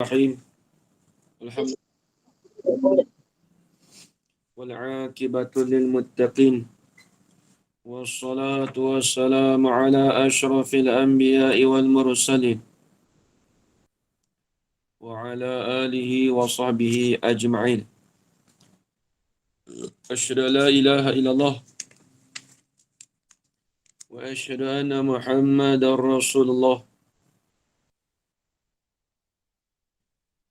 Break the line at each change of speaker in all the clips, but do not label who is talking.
الرحيم الحمد والعاقبة للمتقين والصلاة والسلام على أشرف الأنبياء والمرسلين وعلى آله وصحبه أجمعين. أشهد أن لا إله إلا الله وأشهد أن محمدا رسول الله.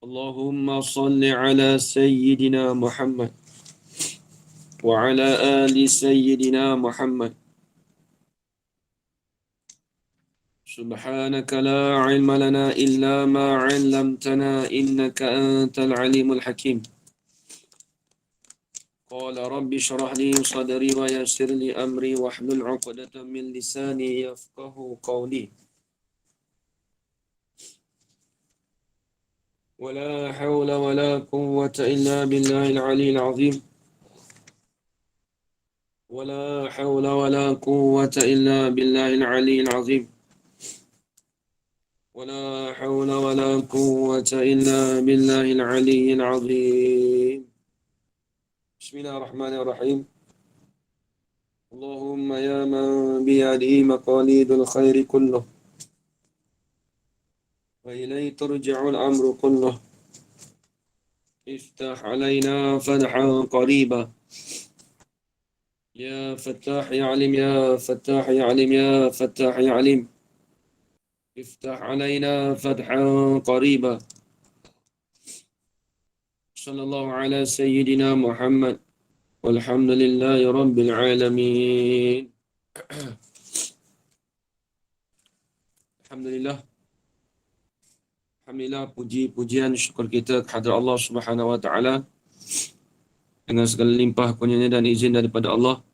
اللهم صل على سيدنا محمد وعلى آل سيدنا محمد. سبحانك لا علم لنا إلا ما علمتنا إنك أنت العليم الحكيم. قال رب اشرح لي صدري ويسر لي أمري واحلل عقدة من لساني يفقه قولي. ولا حول ولا قوة إلا بالله العلي العظيم. ولا حول ولا قوة إلا بالله العلي العظيم. ولا حول ولا قوة إلا بالله العلي العظيم. بسم الله الرحمن الرحيم. اللهم يا من بيده مقاليد الخير كله وإليه ترجع الأمر كله افتح علينا فتحا قريبا يا فتاح يا عليم يا فتاح يا عليم يا فتاح يا عليم افتح علينا فتحا قريبا. صلى الله على سيدنا محمد والحمد لله رب العالمين. Alhamdulillah. Alhamdulillah, puji-pujian syukur kita kehadrat Allah Subhanahu wa taala dengan segala limpah kurnianya dan izin daripada Allah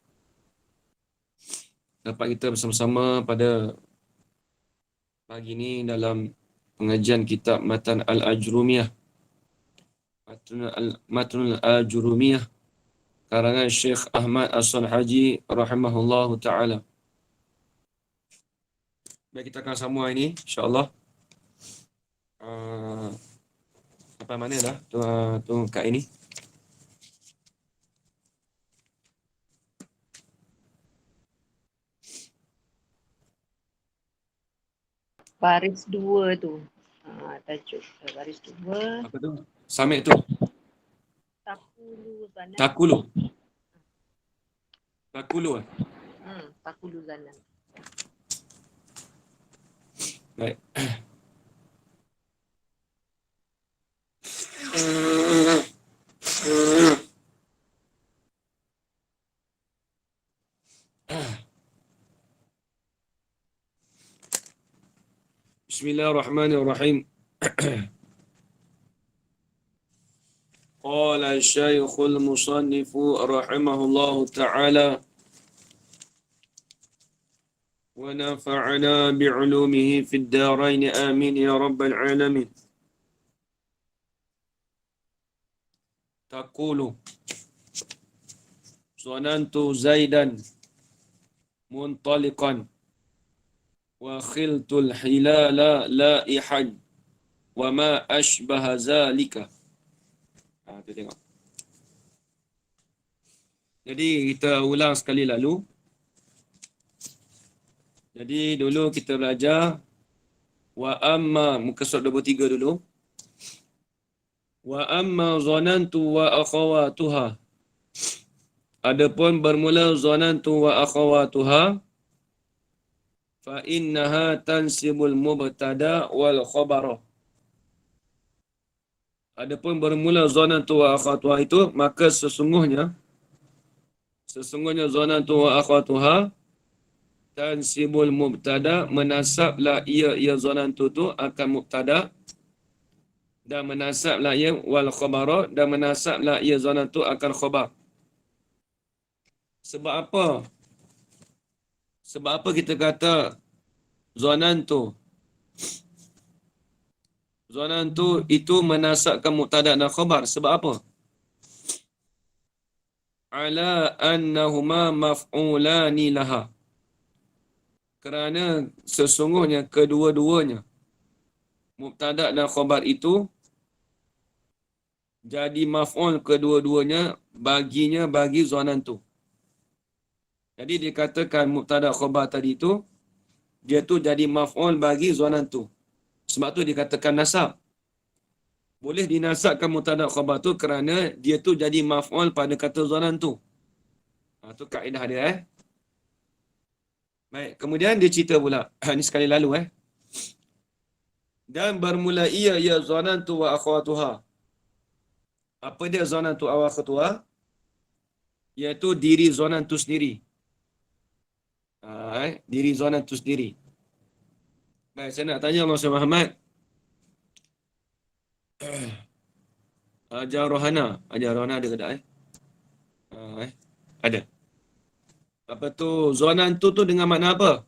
dapat kita bersama-sama pada pagi ini dalam pengajian kitab Matan Al-Ajrumiyah. Matnul Al-Ajrumiyah karangan Syekh Ahmad As-Salhaji rahimahullahu taala. Baik, kita akan sambung ini insya-Allah. Apa mana dah tu kat ini?
Baris 2 tu. Tajuk baris 2.
Apa tu? Samik tu.
Takulu Zanan.
Takulu. Takulu ah.
Takulu Zanan.
Baik. Bismillahirrahmanirrahim. Qala Syekhul Musannif rahimahullahu ta'ala wa nafa'ana bi'ulumihi fid darain amin ya rabbal alamin. Taqulu zanantu Zaidan muntaliqan wa khiltul hilala laihan wa ma ashbaha zalika. Tu tengok. Jadi kita ulang sekali lalu. Jadi dulu kita belajar wa amma muka surat 23 dulu. Wa amma zanantu wa akhawatuha. Adapun bermula zanantu wa akhawatuha fa innaha tansibul mubtada wal khabara. Adapun bermula zanantu wa akhawatuha itu maka sesungguhnya zanantu wa akhawatuha tansibul mubtada menasablah ia zanantu tu akan mubtada dan menasablah ia wal khabara dan menasablah ia zanantu akan khabar. Sebab apa? Sebab apa kita kata zanantu itu menasabkan mubtada dan khabar? Sebab apa? Ala annahuma maf'ulani laha. Kerana sesungguhnya kedua-duanya mubtada dan khabar itu jadi maf'ul kedua-duanya baginya bagi zonan tu. Jadi dikatakan mubtada khabar tadi tu dia tu jadi maf'ul bagi zonan tu. Sebab tu dikatakan nasab. Boleh dinasabkan mubtada khabar tu kerana dia tu jadi maf'ul pada kata zonan tu. Tu kaedah dia Baik, kemudian dia cerita pula. Ini sekali lalu Dan bermula ia zonantu wa akhwatuha. Apa dia zonantu wa akhwatuha? Iaitu diri zonantu sendiri. Diri zonantu sendiri. Baik, saya nak tanya Masya Muhammad. Ajar Rohana. Ajar Rohana ada ke tak Ada. Apa tu? Zonantu tu dengan makna apa?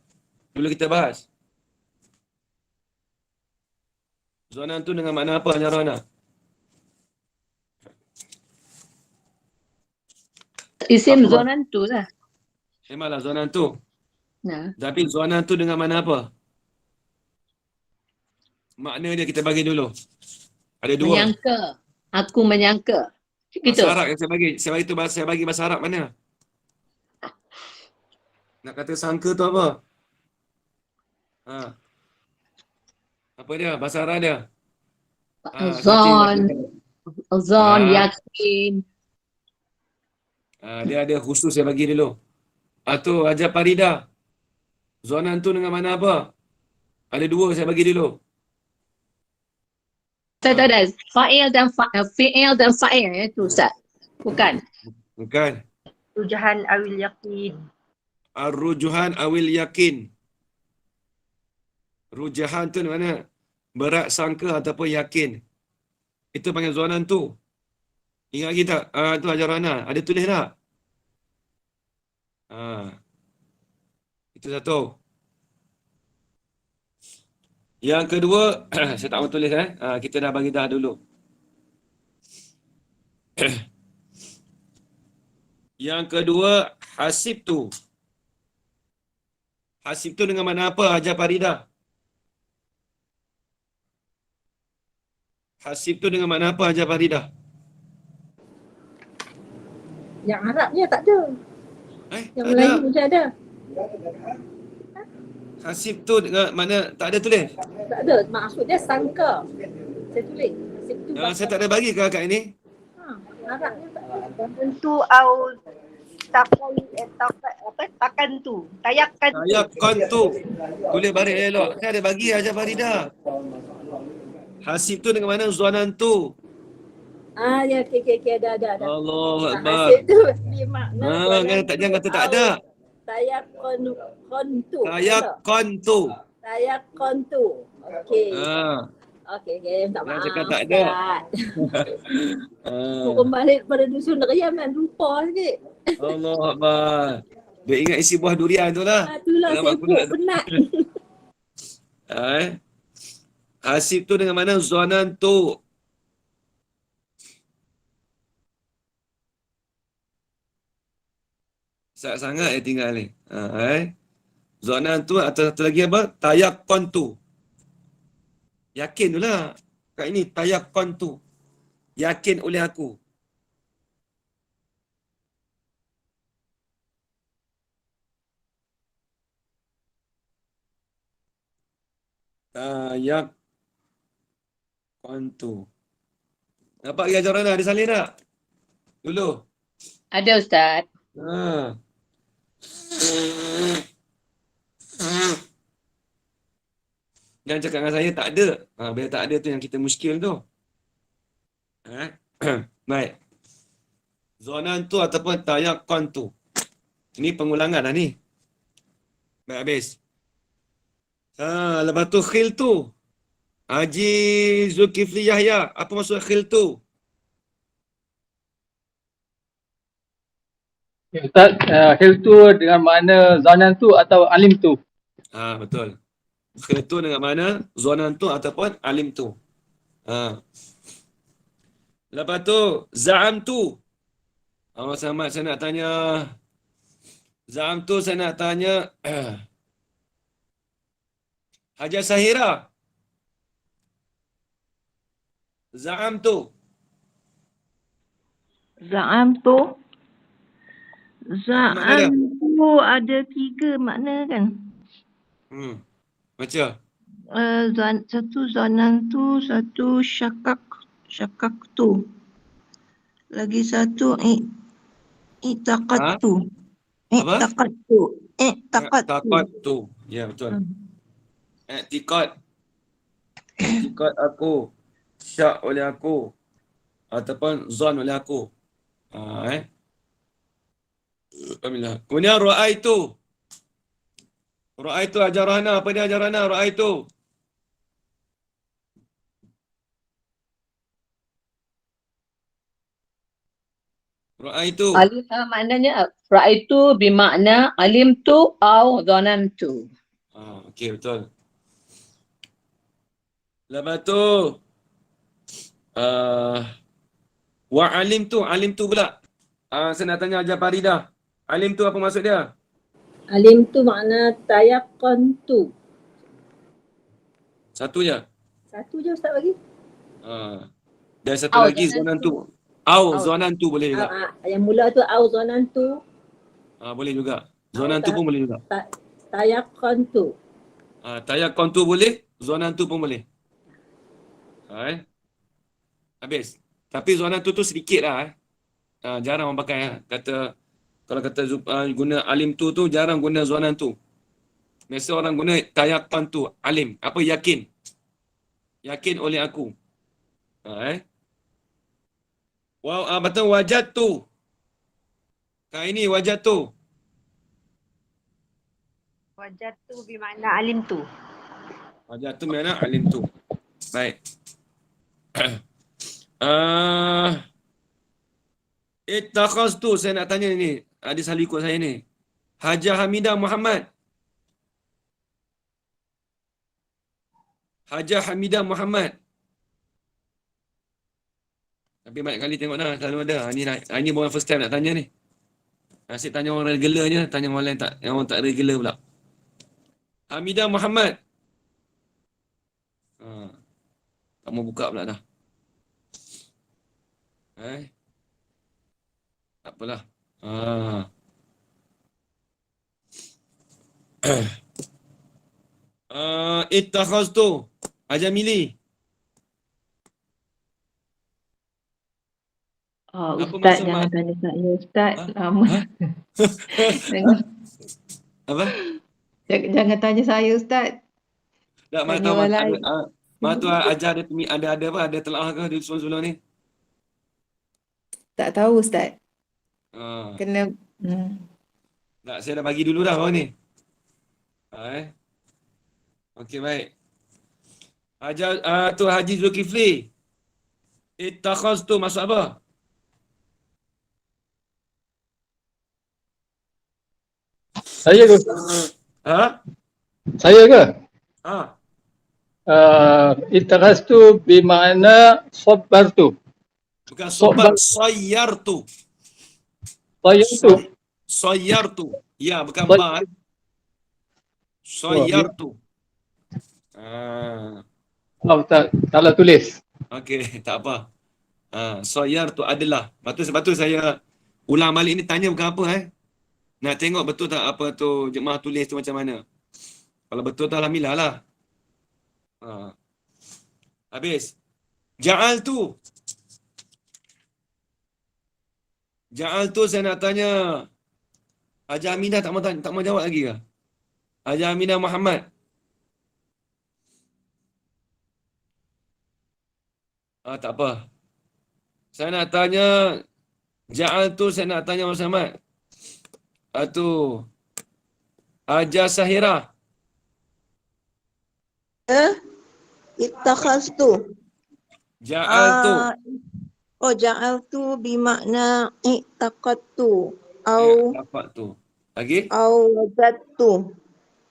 Dulu kita bahas. Zonantu dengan makna apa Ajar Rohana?
Isim
Apa?
zonan tu lah.
Memanglah zonantu.
Nah.
Tapi zonantu dengan makna apa? Makna dia kita bagi dulu. Ada dua.
Menyangka. Aku menyangka. Gitu.
Bahasa Arab yang saya bagi. Saya bagi bahasa Arab mana? Nak kata sangka tu apa? Apa dia? Bahasa Arab dia?
Zon. Zon,
Ah.
yakin.
Dia ada khusus saya bagi dulu. Tu Hajar Farida. Zonan tu dengan mana apa? Ada dua saya bagi dulu.
Saya tak ada. Fi'il dan fa'il itu Ustaz. Bukan.
Bukan.
Rujahan awil yakin.
Ar-rujuhan awil yakin. Rujahan tu mana? Berat sangka ataupun yakin. Itu panggil zonan tu. Ingat lagi tak? Tu Hajar Rana. Ada tulis tak? Itu satu. Yang kedua, saya tak mahu tulis kita dah bagi dah dulu. Yang kedua, hasib tu. Hasib tu dengan makna apa Hajar Farida? Hasib tu dengan makna apa Hajar Farida?
Yang Arabnya tak ada. Yang
tak
Melayu
ada.
macam ada.
Hasib tu dengan mana tak ada tulis?
Tak ada. Maksudnya sangka. Saya tulis. Hasib tu.
Saya tak ada bagi ke akak ini?
Arabnya tak ada. Tentu au takan tu. Tayakan tu.
Tayakan tu. Tulis balik elok. Saya ada bagi Hajar Farida. Hasib tu dengan mana zonan tu?
Ya, okey, ada.
Allah Akbar.
Hasib tu dia makna.
Jangan kata tak ada.
Tayakon tu.
Tayakan tu.
Tayakon tu. Okey. Okey, tak maaf.
Cakap tak ada.
Pukul balik pada dusun Riyaman lupa sikit.
Allah Akbar. Dia ingat isi buah durian tu lah.
Itulah sibuk penat.
Hasib tu dengan mana zonan tu? Sangat tinggal ni. Zonan tu atau satu lagi apa? Tayakkon tu. Yakin tu lah. Kat ini tayakkon tu. Yakin oleh aku. Tayakkon tu. Nampak lagi ajaran dah? Ada salin tak? Dulu.
Ada Ustaz.
Jangan cakap dengan saya tak ada. Bila tak ada tu yang kita muskil tu. Baik. Zonan tu ataupun tayakkon tu. Ini pengulangan dah ni. Baik habis. Lepas tu khil tu. Haji Zulkifli Yahya. Apa maksud khil tu?
Ustaz, khil tu dengan makna zonan tu atau alim tu?
Betul. Khil tu dengan mana? Zonan tu ataupun alim tu. Lepas tu, za'am tu. Mas Ahmad, saya nak tanya. Za'am tu saya nak tanya. Hajar Sahira. Za'am tu.
Za'amtu.
Apa makna dia?
Za'amtu ada 3 makna kan?
Baca.
Satu zanantu, satu syakaktu. Lagi satu i'taqadtu.
Apa?
I'taqadtu.
Takut tu. Ya, betul. I'tiqad. I'tiqad aku. Syak oleh aku. Ataupun zon oleh aku. Alhamdulillah. Kemudian ra'aitu. Ra'aitu ajarana. Apa dia ajarana? Ra'aitu. Ra'aitu.
Maknanya ra'aitu bermakna alimtu atau dhanantu.
Okey, betul. Lepas tu wa alim tu pula. Saya nak tanya Ajar Faridah. Alim tu apa maksud dia?
Alimtu makna tayaqqantu.
Satu je.
Satu je Ustaz bagi.
Dan satu lagi zonan tu. Zonan tu boleh juga.
Yang mula tu au zanantu.
Boleh juga. Zonan tu pun boleh juga.
Tayaqqantu.
Tayakon tu boleh, zonan tu pun boleh. Habis. Tapi zonan tu sedikit lah. Jarang orang pakai. Kalau kata guna alim tu jarang guna zonan tu. Biasa orang guna tayakon tu, alim. Apa yakin? Yakin oleh aku. Betul wajat tu. Ini wajat tu.
Wajatu bermakna alim tu.
Wajat tu bermakna alim tu. Baik. Ittakhaztu, saya nak tanya ni. Ada selalu ikut saya ni. Hajah Hamidah Muhammad. Hajah Hamidah Muhammad. Tapi banyak kali tengok dah, selalu ada. Ini bukan first time nak tanya ni. Asyik tanya orang regular je, tanya orang lain yang orang tak regular pula. Hamidah Muhammad. Tak mau buka pula dah. Tak apalah. Ittakhaztu. Ajar milih.
Ustaz jangan tanya saya Ustaz. Lama.
Apa?
Jangan tanya saya Ustaz.
Tak,
Tanya orang lain.
Mak tu ajar ada apa? Ada telah ke di sebelum ni?
Tak tahu Ustaz. Kena
Tak, saya dah bagi dulu dah orang ni. Okey, baik. Ajar tu Haji Zulkifli. Ittakhaztu maksud apa?
Saya ke? Saya ke? Ittakhaztu bermakna sabartu.
Bukan sobat, sayyartu.
Sayyartu.
Sayyartu. Ya, bukan ba. Sayyartu.
Tak salah tulis.
Okey, tak apa. Sayyartu adalah. Sebab tu saya ulang balik ni tanya bukan apa Nak tengok betul tak apa tu jemaah tulis tu macam mana. Kalau betul tak alhamdulillah lah. Habis. Ja'al tu. Ja'al tu saya nak tanya. Haji Aminah tak mau jawab lagi ke? Haji Aminah Muhammad. Tak apa. Saya nak tanya. Ja'al tu saya nak tanya Mas Ahmad. Tu. Haji Sahira.
Ittakhaztu.
Ja'al tu.
Ja'altu bermakna i'taqadtu.
Apa tu? Lagi?
Wajadtu.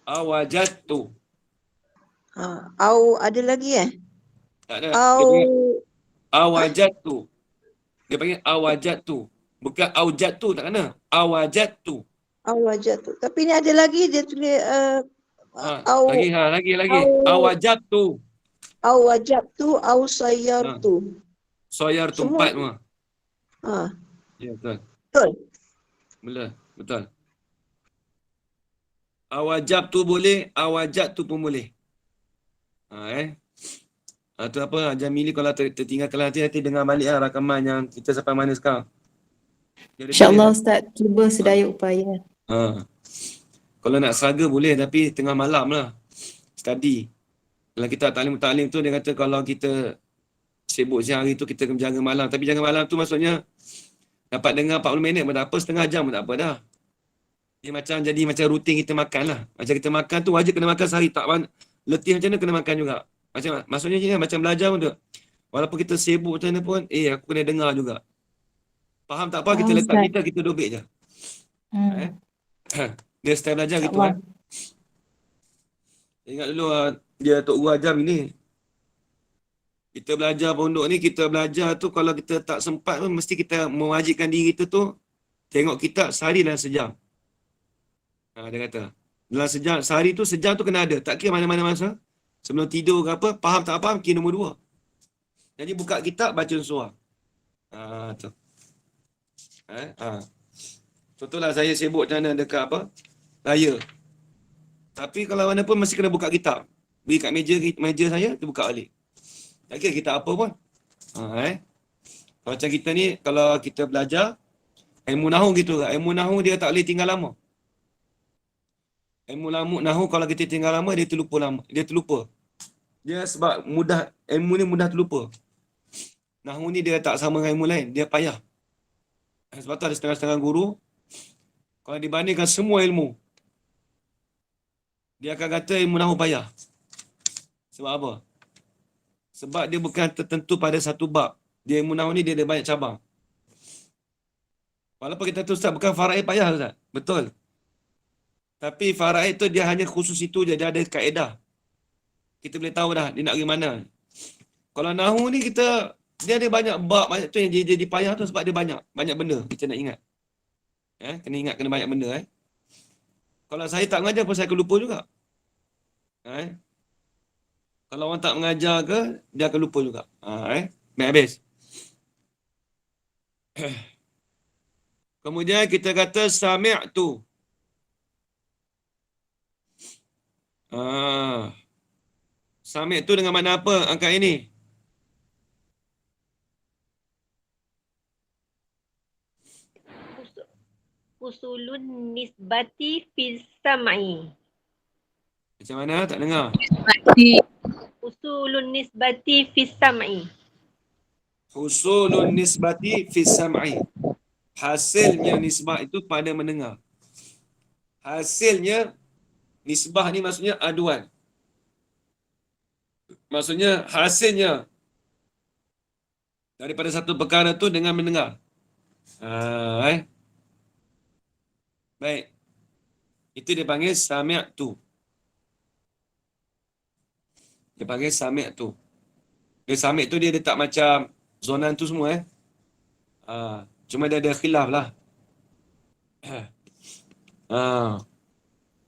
Wajadtu.
Ada lagi
Tak ada. Awajadtu. Dia panggil awajadtu. Bukan aujadtu, tak kena. Awajadtu.
Awajadtu. Tapi ni ada lagi dia tulis
lagi. Awajadtu.
Awajadtu, sayyartu.
Sayyartu 4 semua. Ya, betul.
Betul.
Betul. Awajab tu boleh, awajat tu pun boleh. Tu apa, Jamili kalau tertinggal kelas nanti dengar balik lah rakaman yang kita sampai mana sekarang. Dia boleh
InsyaAllah
tak?
Ustaz, cuba sedaya upaya.
Ha. Kalau nak saga boleh, tapi tengah malam lah. Study. Kalau kita taklim tu, dia kata kalau kita sibuk siang hari tu, kita kena jaga malam. Tapi jaga malam tu maksudnya, dapat dengar 40 minit pun tak apa, setengah jam pun tak apa dah. Dia jadi macam rutin kita makan lah. Macam kita makan tu, wajib kena makan sehari. Tak letih macam mana, kena makan juga. Maksudnya macam belajar pun tu. Walaupun kita sibuk macam mana pun, aku kena dengar juga. Faham tak apa, kita
Faham,
letak
Ustaz.
kita dobek je.
Hmm.
Dia style belajar gitu
InsyaAllah.
Ingat dulu dia Tok Guru ajar ni. Kita belajar pondok ni, kita belajar tu kalau kita tak sempat pun mesti kita mewajibkan diri kita tu tengok kitab sehari dalam sejam. Dia kata dalam sejam, sehari tu sejam tu kena ada. Tak kira mana-mana masa. Sebelum tidur ke apa, faham tak faham, kira nombor 2. Jadi buka kitab, baca surah. Tu. Contohlah saya sibuk macam mana dekat apa? Raya. Tapi kalau mana pun mesti kena buka kitab. Beri kat meja saya, tu buka balik. Tak kira kitab apa pun. Kalau macam kita ni, kalau kita belajar, ilmu nahu gitu lah. Ilmu nahu dia tak boleh tinggal lama. Ilmu nahu kalau kita tinggal lama, dia terlupa. Dia sebab ilmu ni mudah terlupa. Nahu ni dia tak sama dengan ilmu lain. Dia payah. Sebab tu ada setengah-setengah guru, kalau dibandingkan semua ilmu, dia akan kata ilmu nahu payah. Sebab apa? Sebab dia bukan tertentu pada satu bab. Dia ilmu nahu ni dia ada banyak cabang. Walaupun kita tu Ustaz, bukan faraid payah Ustaz. Betul. Tapi faraid tu dia hanya khusus itu je. Dia ada kaedah. Kita boleh tahu dah dia nak pergi mana. Kalau nahu ni dia ada banyak bab, banyak tu yang jadi payah tu sebab dia banyak benda kita nak ingat. Kena banyak benda. Kalau saya tak mengajar pun saya akan lupa juga. Kalau orang tak mengajar ke, dia akan lupa juga. Baik habis. Kemudian kita kata sami'tu. Sami'tu dengan makna apa angkat ini?
Usulun nisbati fis sam'i.
Macam mana? Tak dengar.
Usulun nisbati fis sam'i.
Husulun nisbati fis sam'i. Hasilnya nisbah itu pada mendengar. Hasilnya nisbah ni maksudnya aduan. Maksudnya hasilnya daripada satu perkara tu dengan mendengar. Baik. Itu dia panggil sami'tu. Dia panggil sami'tu. Dia sami' tu dia tak macam zonan tu semua cuma dia ada khilaf lah.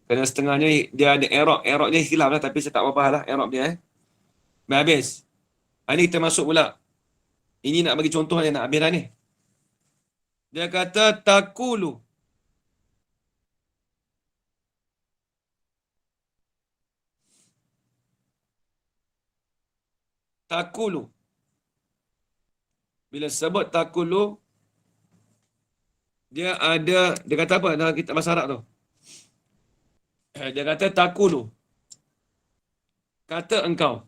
Kerana setengahnya dia ada i'rab. I'rab dia khilaf lah, tapi saya tak apa lah i'rab dia. Habis. Ini kita masuk pula. Ini nak bagi contoh dia nak habis dah ni. Dia kata takulu. Takulu. Bila sebut takulu, dia kata apa dalam kitab bahasa Arab tu? Dia kata takulu. Kata engkau.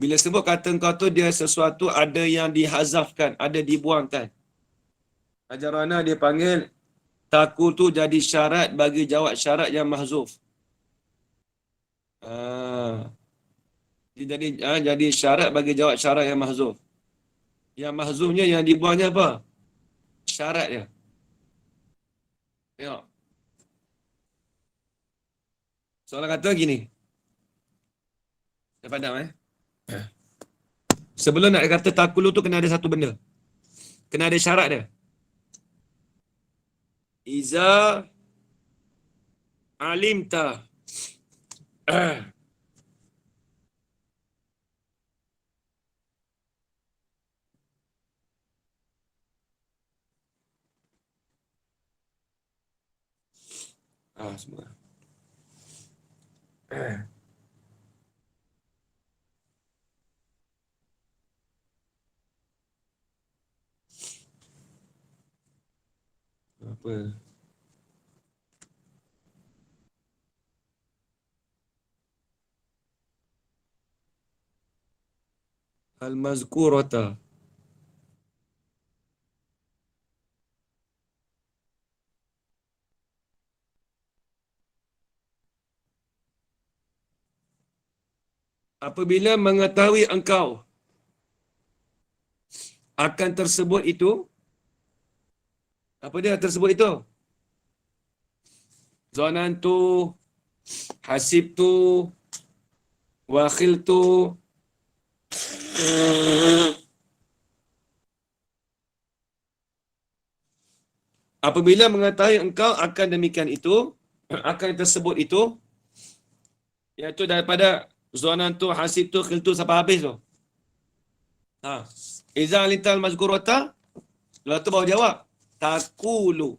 Bila sebut kata engkau tu, dia sesuatu ada yang dihazafkan, ada dibuangkan. Ajarana dia panggil takul tu jadi syarat bagi jawab syarat yang mahzuf. Jadi syarat bagi jawab syarat yang mahzuf. Yang mahzufnya yang dibuangnya apa? Syarat dia. Tengok. Soalan kata gini. Saya padam Sebelum nak kata takulu tu kena ada satu benda. Kena ada syarat dia. Iza alimta Semua. Apa? Al-mazkurata. Apabila mengetahui engkau akan tersebut itu, apa dia tersebut itu? Zanantu, hasibtu, wakhiltu. Apabila mengetahui engkau akan demikian itu, akan tersebut itu, iaitu daripada zanantu, hasibtu, khiltu sampai habis tu. Iza lintal mazkurata, lepas tu baru jawab. Takulu.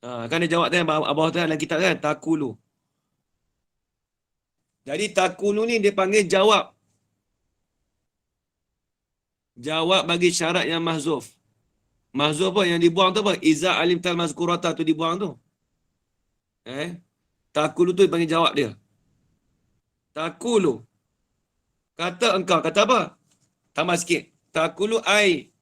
Kan dia jawab tadi, bawah tu dalam kitab kan, takulu. Jadi takulu ni dia panggil jawab. Jawab bagi syarat yang mahzuf. Mahzuf apa? Yang dibuang tu apa? Iza alimtal mazkurata tu dibuang tu. Takulu tu dipanggil jawab dia. Takulu. Kata engkau. Kata apa? Tambah sikit. Takulu ai.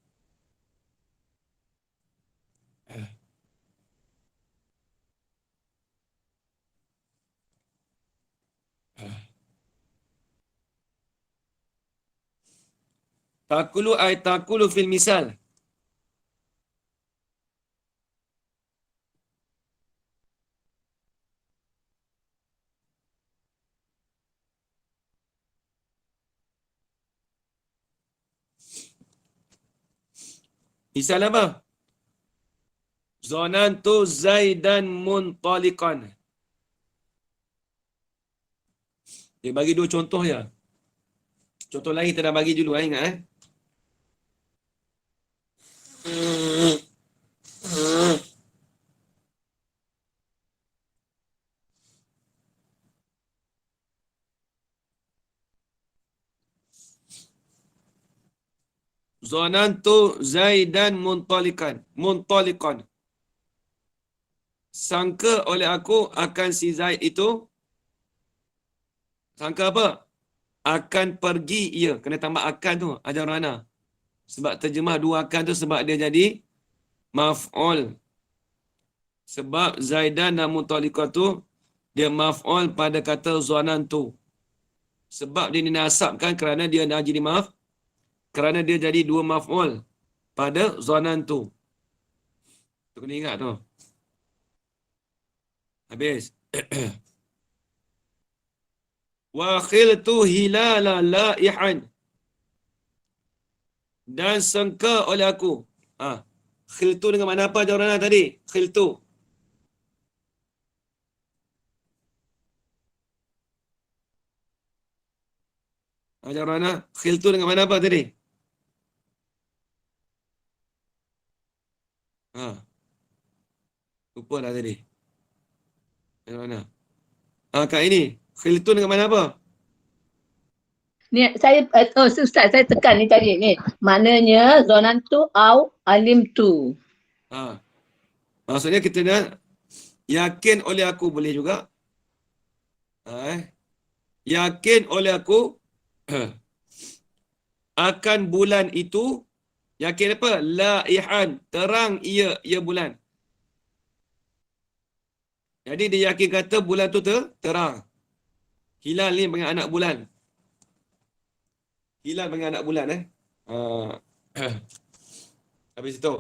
Takulu ai takulu fil misal. Misal apa? Zanantu Zaidan muntaliqan. Dia bagi dua contoh ya. Contoh lain kita dah bagi dulu, ingat Zanantu Zaidan muntaliqan. Sangka oleh aku akan si Zaid itu, sangka apa? Akan pergi ia. Kena tambah akan tu, ajar Rana. Sebab terjemah dua akan tu sebab dia jadi maf'ul. Sebab Zaidan dan muntaliqan tu dia maf'ul pada kata zanantu. Sebab dia dinasabkan kerana dia dah jadi kerana dia jadi dua maf'ul pada zanantu. Tu kena ingat tu. Habis. Wa khiltu hilala laihan. Dan sangka oleh aku. Khiltu dengan mana apa jawapan tadi? Khiltu. Jawapan khiltu dengan mana apa tadi? Lupa dah tadi. Macam mana? Kak ini. Khiltu dengan mana apa?
Ni saya Ustaz saya tekan ni tadi ni. Maknanya zonantu au alimtu.
Maksudnya kita nak yakin oleh aku boleh juga. Yakin oleh aku akan bulan itu, yakin apa? Laihan, terang ia bulan. Jadi dia yakin kata bulan tu terang. Hilal ni panggil anak bulan. Hilal panggil anak bulan habis itu.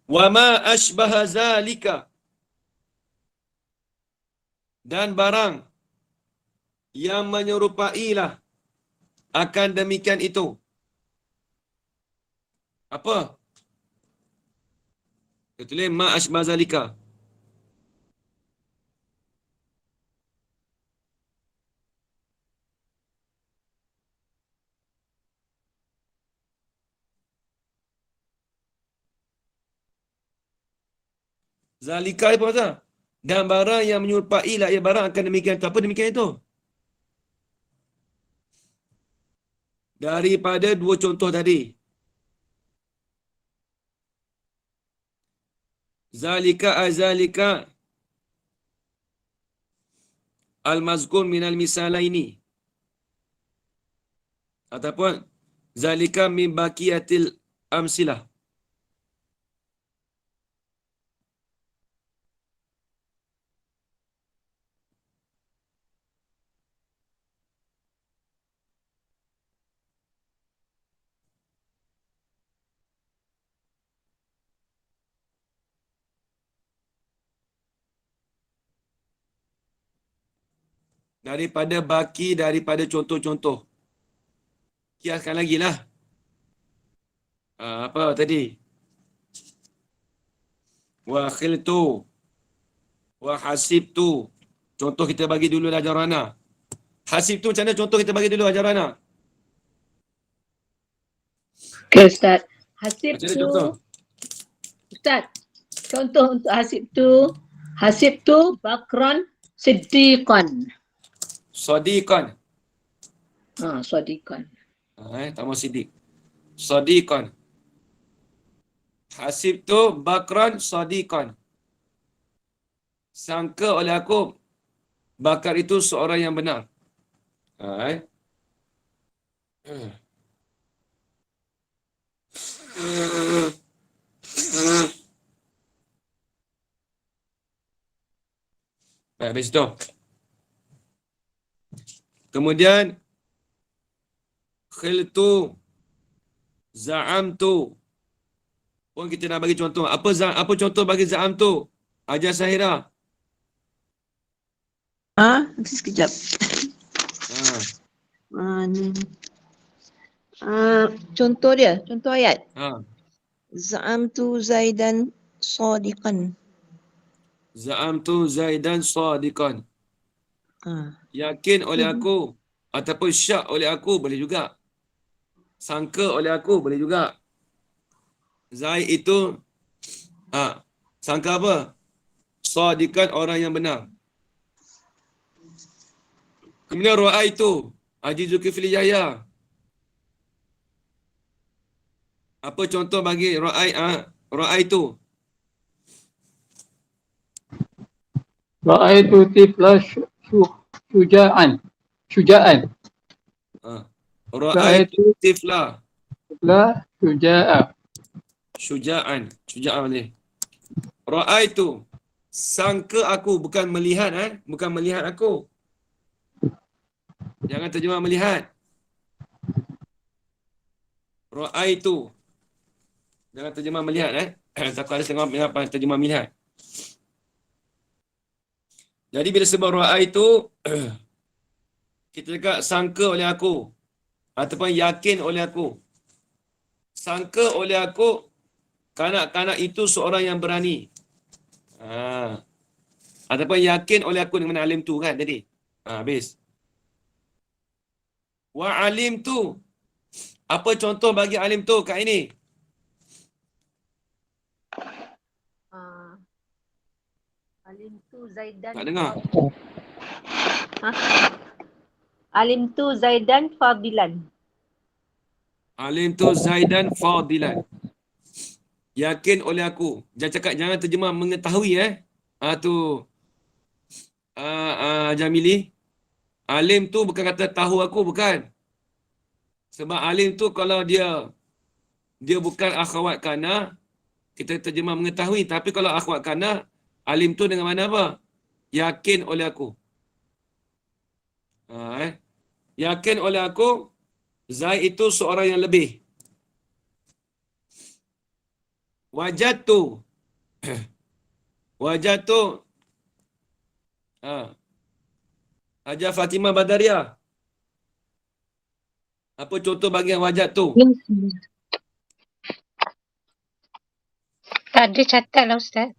Wa ma ashbaha zalika. Dan barang yang menyerupailah akan demikian itu. Apa? Kita tulis ma ashbaha zalika. Zalika apa Ustaz? Dan barang yang menyerupai lah ia barang akan demikian itu. Apa demikian itu? Daripada dua contoh tadi. Zalika azalika al-mazkur minal misalaini. Ataupun zalika min baqiyatil amsilah. Daripada baki, daripada contoh-contoh. Kiaskan lagi lah. Apa tadi? Wa khiltu. Wa hasibtu. Contoh kita bagi dulu lah Jarana. Hasibtu macam mana contoh kita bagi dulu lah Jarana?
Okey Ustaz. Hasib
Macam mana
tu,
contoh?
Ustaz, contoh untuk hasib tu bakron siddiqan.
Sadiqan.
Sadiqan.
Tambah sidik. Sadiqan. Hasibtu bakran sadiqan. Sangka oleh aku bakar itu seorang yang benar. Habis itu. Kemudian khiltu, za'amtu. Pun kita nak bagi contoh. Apa contoh bagi za'amtu? Ajar Sahira.
Sekejap. Ni. Contoh dia, contoh ayat. Za'amtu Zaidan sadiqan.
Za'amtu Zaidan sadiqan. Yakin oleh aku ataupun syak oleh aku boleh juga. Sangka oleh aku boleh juga. Zaid itu sangka apa? Sadiqan orang yang benar. Kemudian ra'a itu Haji Zulkifli Yahya. Apa contoh bagi ra'a itu?
Ra'aitu tifla syuja'an.
Ra'aitu tifla
Tifla syuja'a.
syuja'an. Syuja'an boleh. Ra'aitu sangka aku, bukan melihat bukan melihat aku. Jangan terjemah melihat. Ra'aitu. Jangan terjemah melihat Takut ada setengah apa terjemah melihat. Jadi bila sebut ra'aitu kita cakap sangka oleh aku ataupun yakin oleh aku. Sangka oleh aku kanak-kanak itu seorang yang berani. Ataupun yakin oleh aku dengan alim tu kan tadi. Habis. Wa alim tu. Apa contoh bagi alim tu kat ini?
Alim tu Zaidan.
Tak dengar.
Alim tu Zaidan Fadilan.
Alim tu Zaidan Fadilan. Yakin oleh aku. Jangan terjemah mengetahui tu Jamili. Alim tu bukan kata tahu aku, bukan. Sebab alim tu kalau dia bukan akhwat kana, kita terjemah mengetahui. Tapi kalau akhwat kana, alim tu dengan mana apa? Yakin oleh aku. Yakin oleh aku, Zaid itu seorang yang lebih. Wajatu. Wajatu. Hajar Fatimah Badaria. Apa contoh bagian wajat tu?
Tak ada catat lah Ustaz.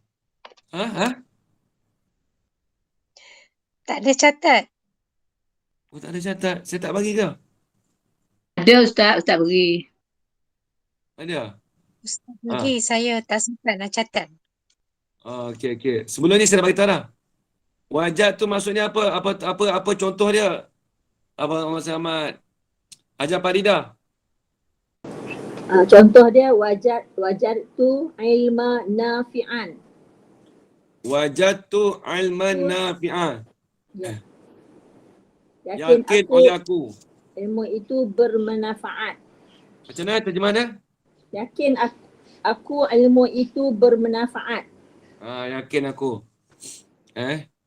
Tak ada catat.
Oh, tak ada catat. Saya tak bagi ke?
Ada Ustaz beri.
Ada?
Ustaz bagi saya tak sempat nak catat.
Okey, okey. Sebelum ni saya dah beritahu dah. Wajad tu maksudnya apa? Apa contoh dia? Apa Muhammad Selamat? Ajar Farida.
Contoh dia wajad tu ilma nafi'an.
Wajad tu ilman nafi'ah.
Ya. Yakin
Yakin
aku
oleh aku.
ilmu itu bermanfaat.
Macam mana terjemah dia?
Yakin aku ilmu itu bermanfaat.
Yakin aku.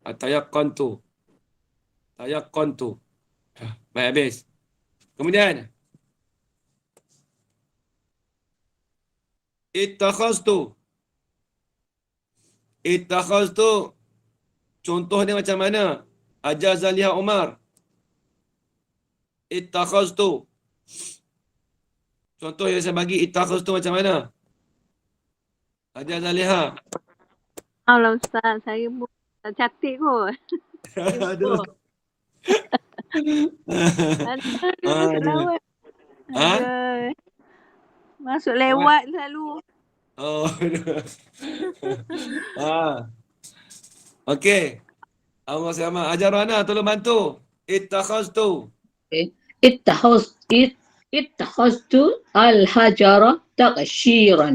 Tayaqqantu. Tayaqqantu. Baik, habis. Kemudian. Ittakhaztu. Ittakhaztu. Contoh dia macam mana? Ajar Zaliha Umar. Ittakhaztu. Contoh yang saya bagi ittakhaztu macam mana? Ajar Zaliha.
Alah Ustaz, saya pun tak cantik kot.
Aduh.
Masuk lawat. Masuk lewat selalu.
Oh. Okey. Allah sama. Ajar Rana, tolong bantu. Ittakhaztu.
اتخذت الحجر تقشيرا.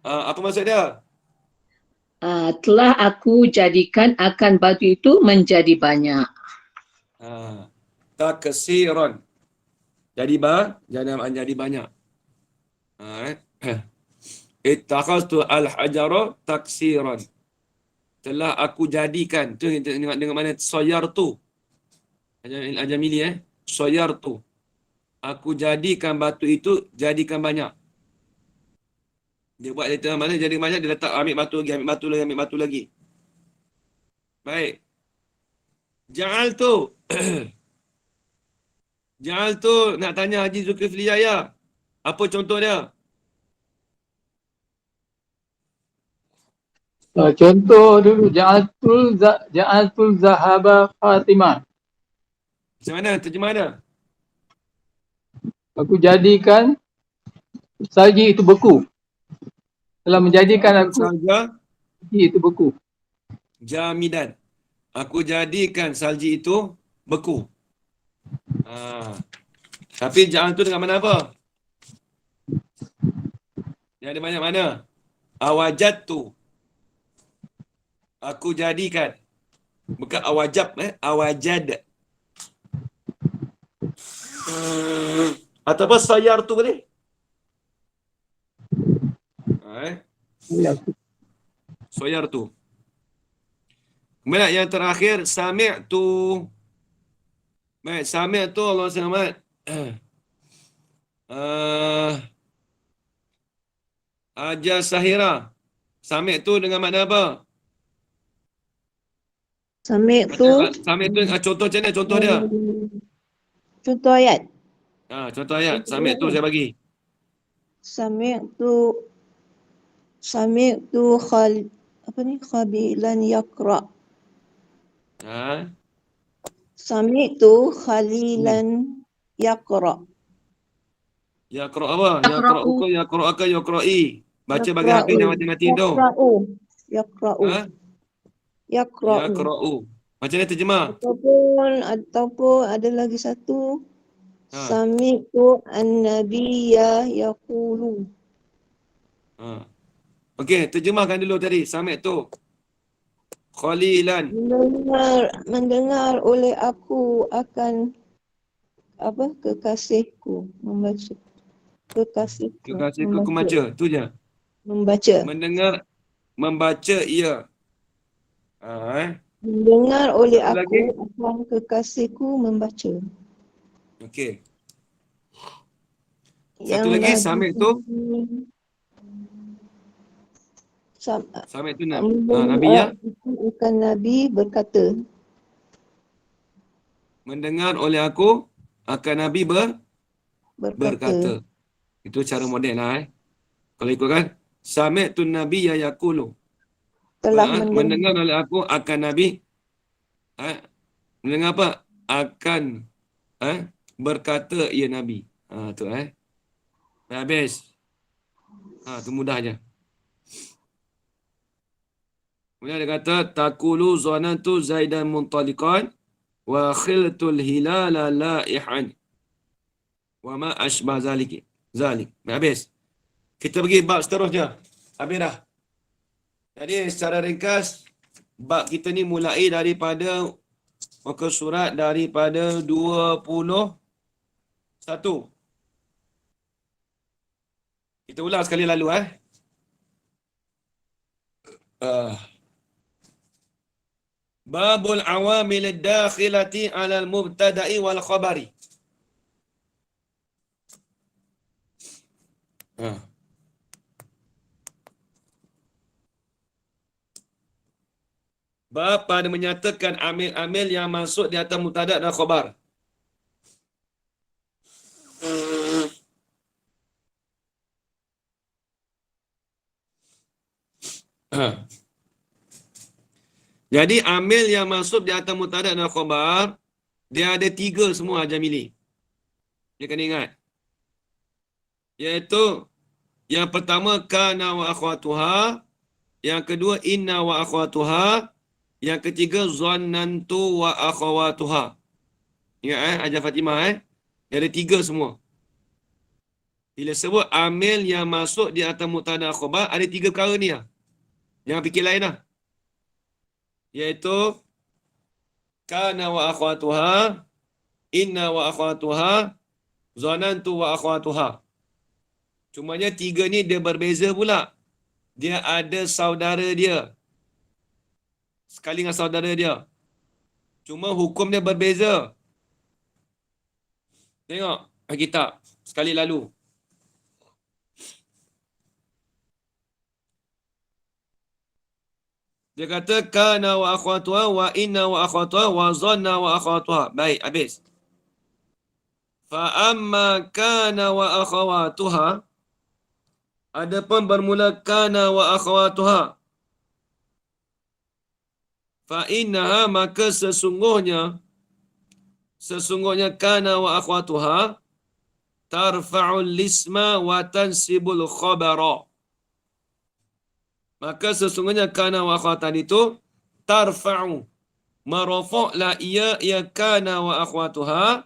Apa maksud dia?
Telah aku jadikan akan batu itu menjadi banyak.
Taksiran. Jadi banyak. Ittakhaztu al-hajara taksiran. Telah aku jadikan. Tu dengan mana soyar tu. Ajamili soyar tu. Aku jadikan batu itu jadikan banyak. Dia buat letak mana jadi banyak, dia letak ambil batu lagi. Baik. Ja'al tu. Ja'al tu nak tanya Haji Zulkifli Yahya. Apa contoh dia?
Contoh dulu, ja'altul zahaba Fatimah.
Macam mana? Terjemah dia?
Aku jadikan salji itu beku. Telah menjadikan aku
Saja
salji itu beku.
jamidan. Aku jadikan salji itu beku. Tapi ja'al tu dengan mana apa? Yang ada banyak mana? Awajad tu. Aku jadikan. Bukan awajab, awajad. Ataupun sayar tu boleh? Sayar tu. Kemudian yang terakhir, sami'tu. Baik, sami'tu Allah selamat. Ajar Sahira. Sami'tu dengan makna apa?
Sami'tu.
Sami'tu contoh macam mana contoh dia?
Contoh ayat.
Contoh ayat. Sami'tu saya bagi.
Sami'tu khabilan yaqra. Sami'tu khalilan yaqra.
Yaqra apa? Yaqra'uka, yaqra'aka, yaqra'i. Baca bagi Hafiz dan mati-mati tu.
Yaqra'u.
Yaqra'u. Macam mana terjemah?
Ataupun ada lagi satu. Sami'tu an-nabiyya yaqulu.
Okey, terjemahkan dulu tadi. Sami'tu. Khalilan.
Mendengar oleh aku akan kekasihku membaca. Kekasihku
aku baca. Tu je.
Membaca.
Mendengar, membaca ia.
Mendengar oleh
Satu
aku
lagi?
akan kekasihku membaca.
Okey. Satu lagi, Sami'tu. Sami'tu Nabi ya.
Akan Nabi berkata.
Mendengar oleh aku akan Nabi berkata. Itu cara model lah Kalau ikutkan Sami'tu Nabi ya yaqulu.
Telah
mendengar oleh aku akan Nabi mendengar apa? Akan berkata ia Nabi. Tu habis. Tu mudah je. Kemudian dia kata takulu zanantu zaidan muntaliqan wa khiltul hilala laihan. Wa ma asbah zalik. Habis. Kita pergi bab seterusnya. Habis dah. Jadi secara ringkas bab kita ni mulai daripada muka surat daripada 21. Kita ulang sekali lalu Babul awamil dakhilati 'ala al-mubtada'i wal khabari. Bab pada menyatakan amil-amil yang masuk di atas mubtada' dan khabar. Jadi amil yang masuk di atas mubtada' dan khabar, dia ada 3 semua Jamili. Dia kena ingat. Iaitu yang pertama kana wa akhwatuha, yang kedua inna wa akhwatuha, yang ketiga zannantu wa akhwatuha. Ingat Hajar Fatimah Dia ada 3 semua. Bila sebut amil yang masuk di atas mubtada' dan khabar, ada 3 perkara ni . Jangan fikir lain Iaitu kana wa akhwatuha, inna wa akhwatuha, zanantu wa akhwatuha. Cumanya 3 ni dia berbeza pula. Dia ada saudara dia. Sekali dengan saudara dia. Cuma hukum dia berbeza. Tengok kitab sekali lalu. Dia kata kana wa akhwatuha wa inna wa akhwatuha wa zanna wa akhwatuha. Baik, habis. Fa amma kana wa akhwatuha, adapun bermula kana wa akhwatuha, fa innaha, maka sesungguhnya kana wa akhwatuha tarfa'ul lisma wa tansibul khabara. Maka sesungguhnya kana wa akhwatan itu tarfa'u, marafa'la ia kana wa akhwatuha.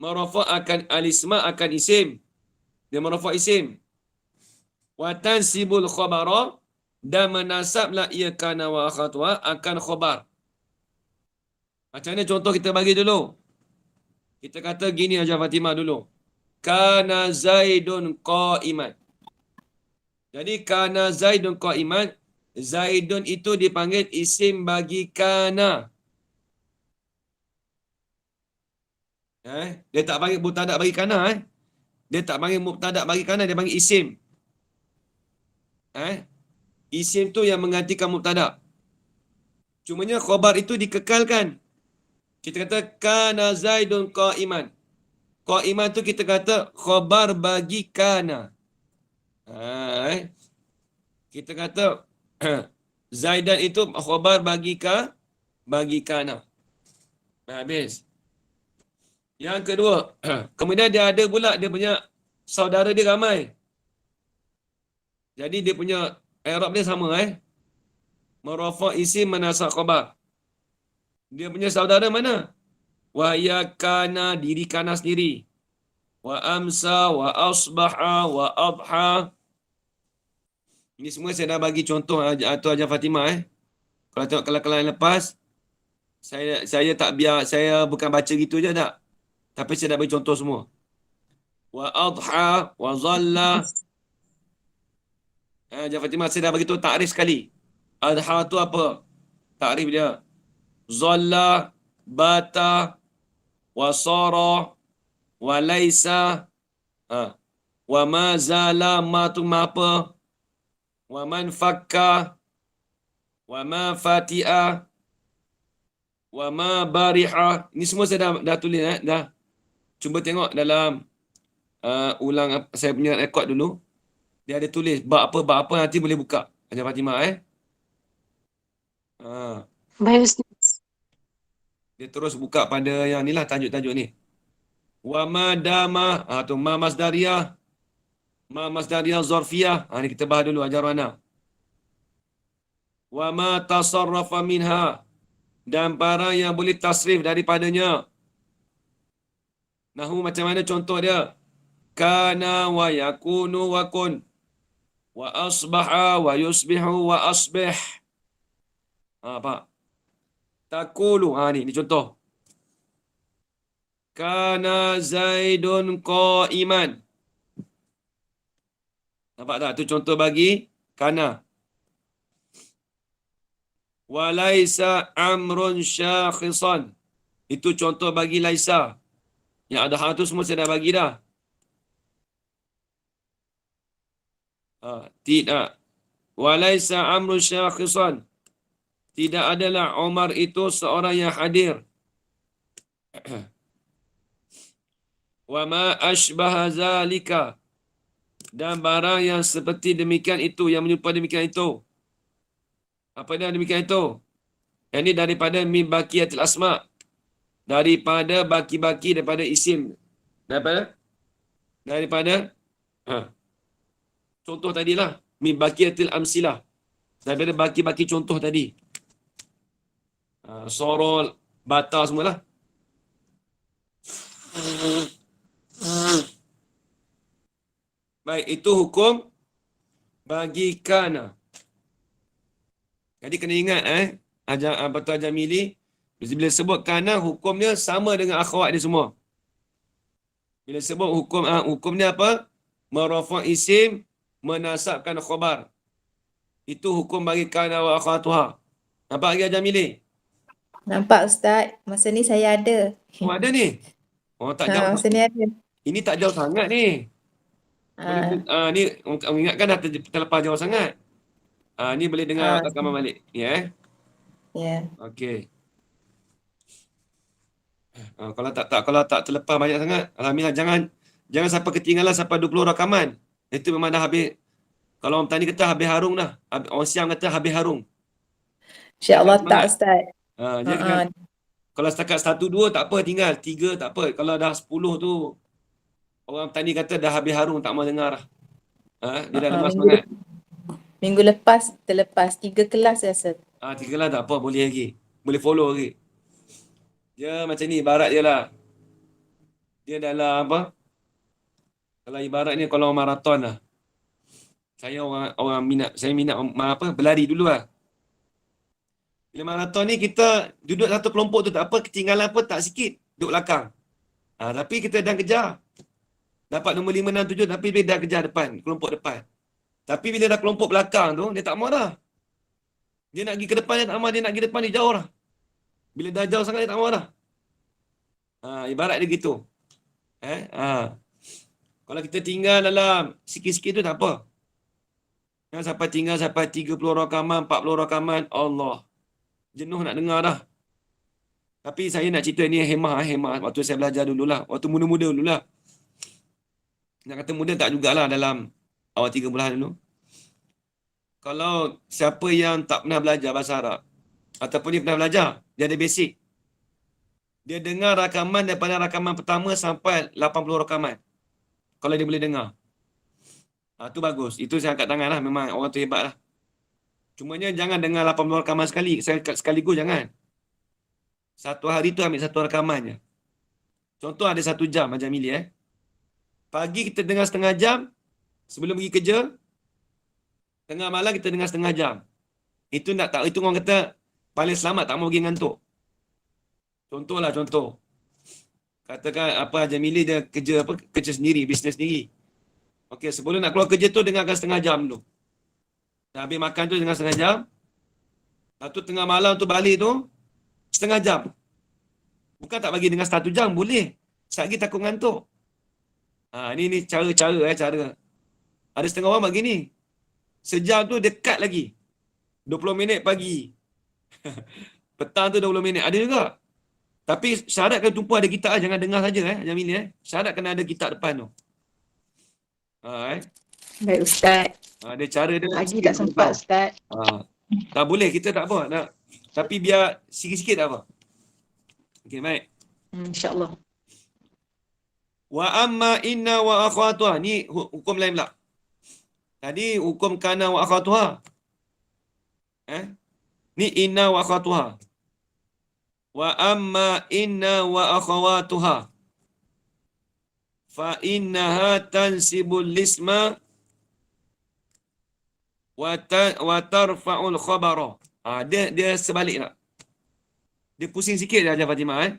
Marafa' akan alisma akan isim. Dia marafa' isim. Wa tansibul khabara, dan menasablah ia kana wa akhwatuha akan khabar. Macam mana contoh kita bagi dulu? Kita kata gini Hajar Fatimah dulu. Kana Zaidun qa'iman. Jadi kana Zaidun qa'iman, Zaidun itu dipanggil isim bagi kana. Dia tak panggil mubtada bagi kana. Dia tak panggil mubtada bagi kana, dia panggil isim. Isim tu yang menggantikan mubtada. Cumanya khabar itu dikekalkan. Kita kata kana Zaidun qa'iman. Qa'iman tu kita kata khabar bagi kana. Kita kata Zaidan itu khabar bagi kana. Habis. Yang kedua, kemudian dia ada pula dia punya saudara dia ramai. Jadi dia punya i'rab dia sama marafa' isim menasab khabar. Dia punya saudara mana? Wa ya kana, diri kana sendiri. Wa amsa, wa asbaha, wa adha. Ini semua saya dah bagi contoh atau Hajar Fatimah Kalau tengok kelas-kelas yang lepas, saya tak biar, saya bukan baca gitu je tak. Tapi saya dah bagi contoh semua. Wa adha, wa zalla. Hajar Fatimah saya dah bagi tu takrif sekali. Adha tu apa? Takrif dia. Zalla, bata, wa sara, wa laisa. Wa ma zala, ma tu ma apa? Wa man fakka, wa ma fati'a, wa ma bariha. Ini semua saya dah tulis dah. Cuba tengok dalam ulang saya punya rekod dulu. Dia ada tulis bab apa nanti boleh buka. Hajar Fatimah
Baik Ustaz.
Dia terus buka pada yang ni lah, tajuk-tajuk ni. Wa ma dama, tu ma masdariyah. Ma masdariyah zarfiyah. Ni kita bahas dulu Hajar Wana. Wa ma tasarrafa minha. Dan barang yang boleh tasrif daripadanya. Nahu macam mana contoh dia? Kana wa yakunu wa kun. Wa asbaha wa yusbihu wa asbih. Apa? Takulu. Ni contoh. Kana Zaidun qa'iman. Nampak tak? Itu contoh bagi kana. Walaisa amrun syakhisan. Itu contoh bagi laisa. Yang ada hal tu semua saya dah bagi dah. Tidak. Walaisa amrun syakhisan. Tidak adalah Umar itu seorang yang hadir. Wa ma ashbaha zalika. Dan barang yang seperti demikian itu, yang menyerupai demikian itu. Apa dia demikian itu? Yang ini daripada min baqiyatil asma. Daripada baki-baki daripada isim. Daripada contoh tadilah. Min baqiyatil amsilah. Daripada baki-baki contoh tadi. Sorol, bata semualah. Baik, itu hukum bagi kana. Jadi kena ingat Betul Jamili, bila sebut kana hukumnya sama dengan akhwat dia semua. Bila sebut hukumnya apa? Merafa' isim, menasabkan khabar. Itu hukum bagi kana wa akhwatuha. Nampak lagi Jamili?
Nampak Ustaz. Masa ni saya ada.
Oh ada ni. Oh tak jauh.
Masa ni ada.
Ini tak jauh sangat ni. Ni ingatkan dah terlepas jauh sangat. Ni boleh dengar rakaman balik. Ya.
Ya.
Okey. Kalau tak terlepas banyak sangat, alhamdulillah jangan sampai ketinggalan sampai 20 rakaman. Itu memang dah habis. Kalau orang tani kata habis harung dah. Orang Siam kata habis harung.
InsyaAllah tak Ustaz.
Kalau setakat 1, 2 tak apa, tinggal 3 tak apa. Kalau dah 10 tu orang tani kata dah habis harung, tak mau dengar dah. Dia dah lemas semangat.
Minggu lepas terlepas 3 kelas rasa.
3 kelas tak apa, boleh lagi. Boleh follow lagi. Dia macam ni ibarat dia lah. Dia dalam apa? Kalau ibarat ni kalau maraton lah. Saya orang minat berlari dulu lah. Bila maraton ni kita duduk satu kelompok tu tak apa, ketinggalan pun tak sikit, duduk belakang. Tapi kita dah kejar. Dapat nombor 5, 6, 7 tapi dia dah kejar depan, kelompok depan. Tapi bila dah kelompok belakang tu, dia tak mau dah. Dia nak pergi ke depan, dia tak mau, dia nak pergi depan, dia jauh dah. Bila dah jauh sangat, dia tak mau dah. Ibarat dia gitu. Kalau kita tinggal dalam sikit-sikit tu tak apa. Sampai tinggal sampai 30 rakaman, 40 rakaman, Allah. Jenuh nak dengar dah. Tapi saya nak cerita ni hemah. Waktu saya belajar dululah. Waktu muda-muda dululah. Nak kata muda tak jugalah dalam awal 3 bulan dulu. Kalau siapa yang tak pernah belajar bahasa Arab, ataupun dia pernah belajar, dia ada basic. Dia dengar rakaman daripada rakaman pertama sampai 80 rakaman. Kalau dia boleh dengar. Tu bagus. Itu saya angkat tangan lah. Memang orang tu hebat lah. Cumanya jangan dengar 80 rakaman sekaligus jangan. Satu hari tu ambil satu rakaman je. Contoh ada 1 jam macam Mili Pagi kita dengar setengah jam sebelum pergi kerja. Tengah malam kita dengar setengah jam. Itu orang kata paling selamat, tak mau pergi ngantuk. Contoh. Katakan Haji Mili dia kerja sendiri, bisnes sendiri. Okey, sebelum nak keluar kerja tu dengarkan setengah jam dulu. Dah habis makan tu dengar setengah jam. Lepas tu tengah malam tu balik tu setengah jam. Bukan tak bagi dengar 1 jam, boleh. Sekali takut ngantuk. Ni cara. Ada setengah orang buat gini. Sejam tu dekat lagi. 20 minit pagi. Petang tu 20 minit. Ada juga. Tapi syarat kena tumpu ada kitab, jangan dengar saja Jamil Syarat kena ada kitab depan tu.
Baik Ustaz.
Ada cara dia.
Lagi tak sempat Ustaz.
Tak boleh, kita tak apa nak. Tapi biar sikit-sikit tak apa. Okey, baik.
InsyaAllah.
Wa amma inna wa akhwatuha. Ni hukum lain pula. Tadi hukum kana wa akhwatuha. Ni inna wa akhawatuha. Wa amma inna wa akhawatuha fa innaha tansibul lisma wa tarfa'ul khabara. Dia sebalik tak? Dia pusing sikit dah Hajar Fatimah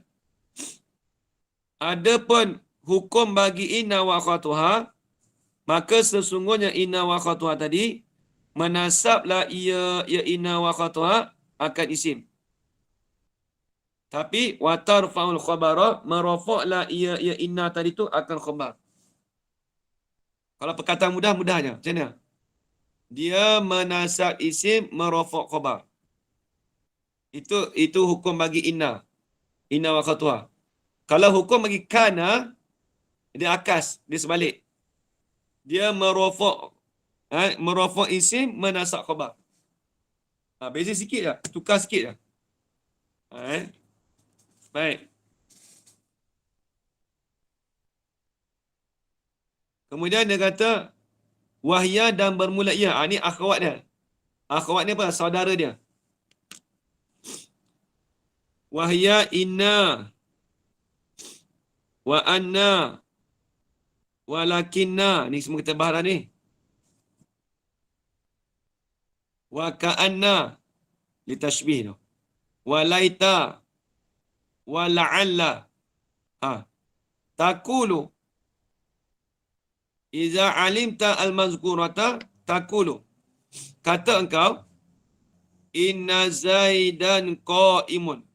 Adapun hukum bagi inna wa akhawatuha, maka sesungguhnya inna wa akhawatuha tadi menasablah ia inna wa akhawatuha akan isim. Tapi wa tarfa'ul khabara, merafa'lah ia inna tadi tu akan khabar. Kalau perkataan mudah aja. Macam mana? Dia menasab isim, merafa' khabar. Itu hukum bagi inna. Inna wa akhawatuha. Kalau hukum bagi kana, dia akas, dia sebalik. Dia merafa' isim, menasab khabar. Beza sikit je, tukar sikit je. Baik. Kemudian dia kata wahya dan bermula ia. Ni akhwat dia. Akhwat ni apa? Saudara dia. Wahya inna wa anna walakinna. Ni semua kita bahas ni. Wa ka'anna litashbih tu. Wa laita wa la'alla. Taqulu iza alimta al-mazkurata taqulu. Kata engkau inna zaidan qa'imun.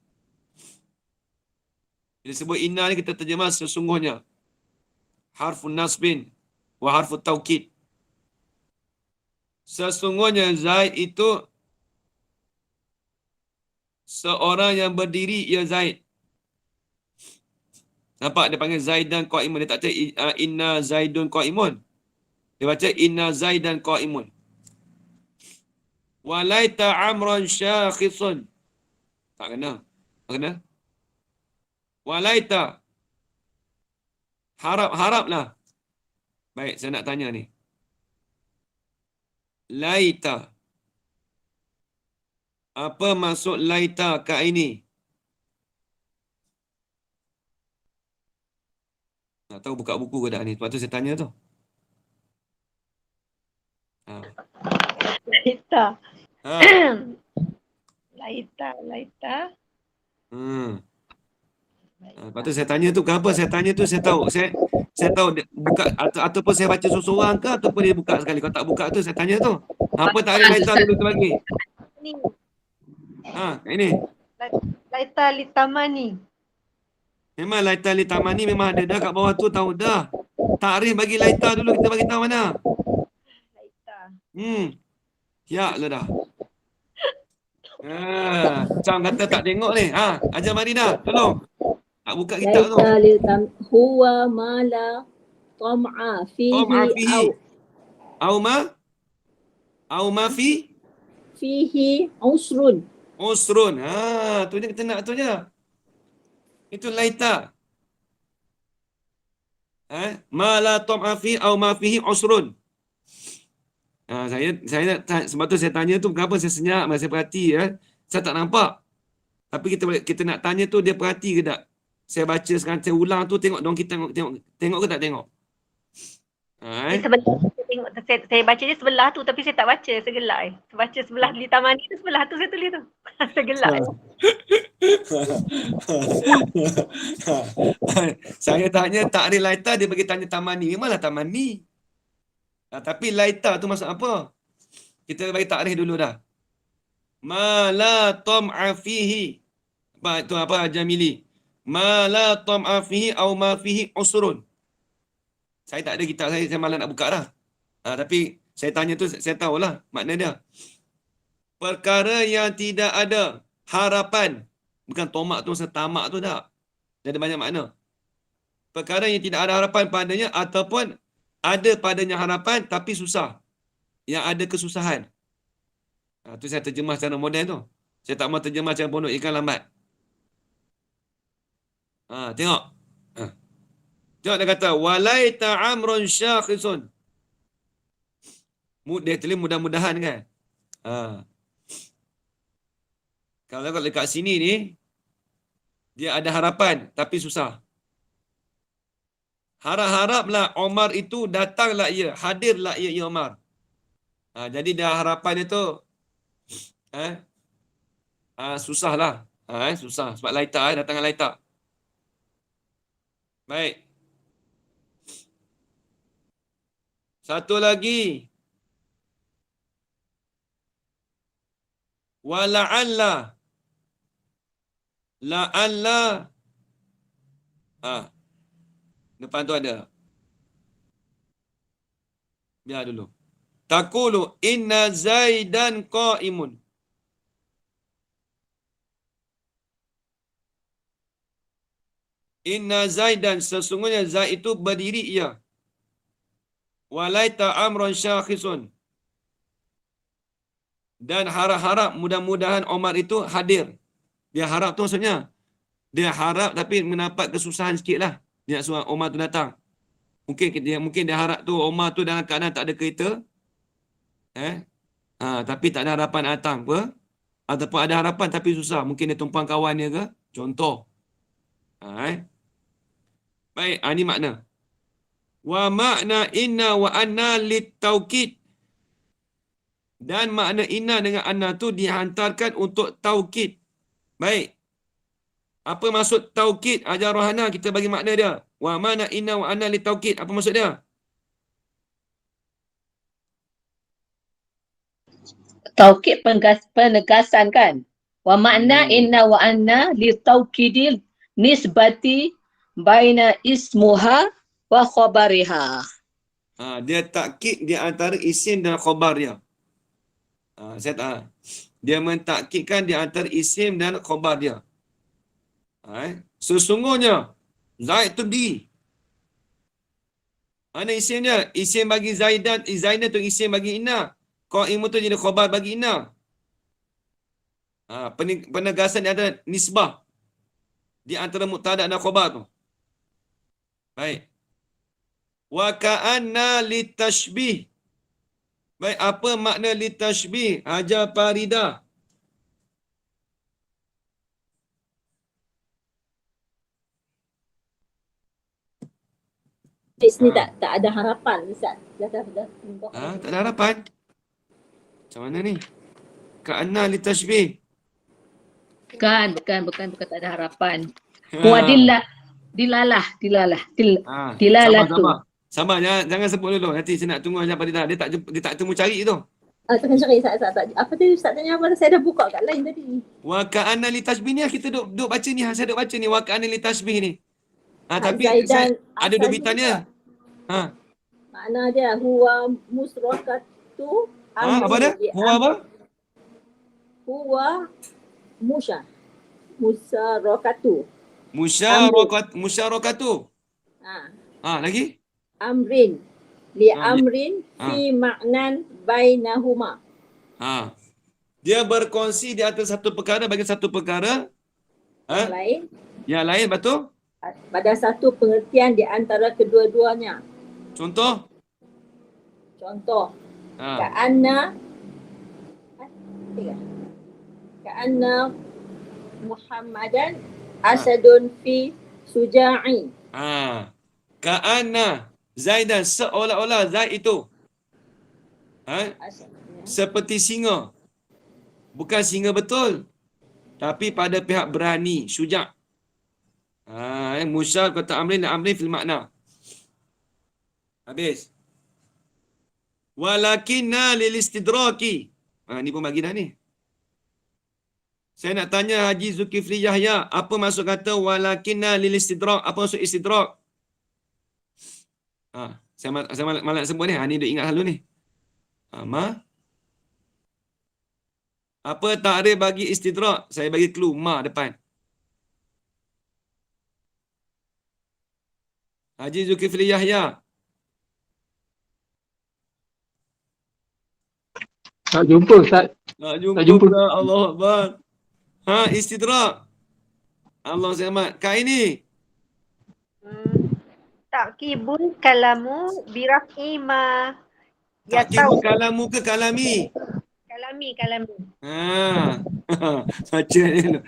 Bila sebut inna ni kita terjemah sesungguhnya. Harfun nasbin wa harfun taukid. Sesungguhnya Zaid itu seorang yang berdiri, ia Zaid. Nampak dia panggil Zaidan qa'imun. Dia tak kata inna Zaidun qa'imun. Dia baca inna Zaidan qa'imun. Walaita amran syakhisun. Tak kena. Tak kena. Walaita. Haraplah. Baik, saya nak tanya ni. Laita. Apa maksud laita kat ini? Tak tahu buka buku ke tak ni. Sebab tu saya tanya tu.
Laita.
Ha.
Laita.
Lepas tu saya tanya tu, kenapa saya tanya tu saya tahu. Saya tahu dia buka ataupun saya baca seorang ke ataupun dia buka sekali. Kalau tak buka tu saya tanya tu. Apa takrif laita dulu tu bagi?
Ni.
Ini.
Laita litamani.
Memang laita li tamani memang ada dah kat bawah tu, tahu dah. Takrif bagi laita dulu, kita bagi tahu mana.
Laita.
Ya lah dah. Macam kata tak tengok ni. Ajar Marina, tolong. Tak buka kitab tu.
Laita huwa ma la tam'a fihi
Au ma
fihi usrun.
Usrun. Tu je kita nak tu je. Itu laita. Ma la tam'a fi au ma fihi usrun. Saya sebab tu saya tanya tu kenapa saya senyap, saya perhati saya tak nampak. Tapi kita nak tanya tu dia perhati ke tak? Saya baca sekarang saya ulang tu tengok dong kita tengok ke tak tengok?
Saya baca dia sebelah tu tapi saya tak baca, saya gelak. Saya baca sebelah di taman ni, sebelah tu saya tulis tu. Saya gelak.
Saya tanya takrif laita, dia bagi tanya tamani. Memanglah tamani. Tapi laita tu maksud apa? Kita bagi takrif dulu dah. Ma la tam'a fihi. Tu apa Jamili? Ma la tam'a fihi au ma fihi usrun. Saya tak ada kitab saya malah nak buka dah. Tapi saya tanya tu saya tahulah makna dia. Perkara yang tidak ada harapan. Bukan tomak tu setamak tu tak. Dia ada banyak makna. Perkara yang tidak ada harapan padanya ataupun ada padanya harapan tapi susah. Yang ada kesusahan. Tu saya terjemah secara moden tu. Saya tak mahu terjemah secara pondok ikan lambat. Tengok. Tengok dia kata walaita amrun syakhisun. Dia tulis mudah-mudahan kan. Kalau dekat sini ni, dia ada harapan tapi susah. Harap-haraplah Omar itu datanglah ia, hadirlah ia Omar. Jadi dia harapan dia tu susahlah. Susah sebab laita datangan laita. Baik. Satu lagi. Wala'alla. La'alla. Depan tu ada. Biar dulu. Taqulu inna Zaidan qa'imun. Inna Zaidan, sesungguhnya Zaid itu berdiri ia. Walaita amrun syakhisun. Dan harap-harap mudah-mudahan Omar itu hadir. Dia harap tu maksudnya. Dia harap tapi mendapat kesusahan sikit lah. Dia nak suruh Omar tu datang. Mungkin dia harap tu Omar tu dalam keadaan tak ada kereta. Tapi tak ada harapan datang apa. Ataupun ada harapan tapi susah. Mungkin dia tumpang kawan dia ke. Contoh. Baik, ini makna. Wa makna inna wa anna litawkid. Dan makna inna dengan anna tu dihantarkan untuk taukid. Baik. Apa maksud taukid? Ajar rohana kita bagi makna dia. Wa makna inna wa anna litawkid. Apa maksud dia?
Taukid penegasan kan. Wa makna inna wa anna li taukidil nisbati baina ismuha wa khabariha.
Dia takkid di antara isim dan khabar dia. Dia mentakkidkan di antara isim dan khabar dia. Sesungguhnya Zaid tu berdiri. Mana isim dia? Isim bagi Zaidan, Zaidan tu isim bagi Inna. Qa'imun tu jadi khabar bagi Inna. Penegasan di antara nisbah. Di antara mubtada dan khabar tu. Baik. Wa ka'anna litashbih. Baik, apa makna litashbih? Hajar Farida.
Ni tak ada harapan Ustaz. Dah.
Tak ada harapan. Macam mana ni? Ka'anna litashbih.
Bukan tak ada harapan. Wa dilalah. Dilalah tu.
Sabar, jangan sebut dulu. Nanti saya nak tunggu Hajar Farida. Dia tak temu cari tu.
Tengah cari Ustaz. Apa tadi Ustaz tanya apa? Saya dah buka kat lain tadi.
Wa ka'anna litashbih ni kita duk baca ni. Saya duk baca ni. Wa ka'anna litashbih ni. Tapi ada dua bitan dia.
Makna dia huwa musrakatu.
Apa dia? Huwa apa?
Huwa musyarakatu.
Musyarakatu. Lagi?
Amrin. Li amrin fi maknan bainahuma.
Dia berkongsi di atas satu perkara bagi satu perkara. Yang lain betul?
Pada satu pengertian di antara kedua-duanya.
Contoh?
Ka'anna Muhammadan asadun fi suja'i.
Ka'anna Zaidan, seolah-olah Zaid itu seperti singa. Bukan singa betul. Tapi pada pihak berani, syuja'. Musyar kata amrin dan amrin fil makna. Habis. Walakinna lil istidraki. Ni pun bagi dah ni. Saya nak tanya Haji Zulkifli Yahya, apa maksud kata walakinna lil istidrak? Apa maksud istidrak? Saya malah nak sebut ni. Ni dia ingat selalu ni. Apa takrif bagi istidrak? Saya bagi clue ma depan. Haji Zulkifli Yahya.
Tak jumpa Ustaz.
Tak
jumpa.
jumpa. Allah Akbar. Istidrak. Allah selamat. Kak ini.
Ta'kibun kalamu biraf'i ma
Takibu kalamu ke kalami?
Kalami.
Baca dia dulu.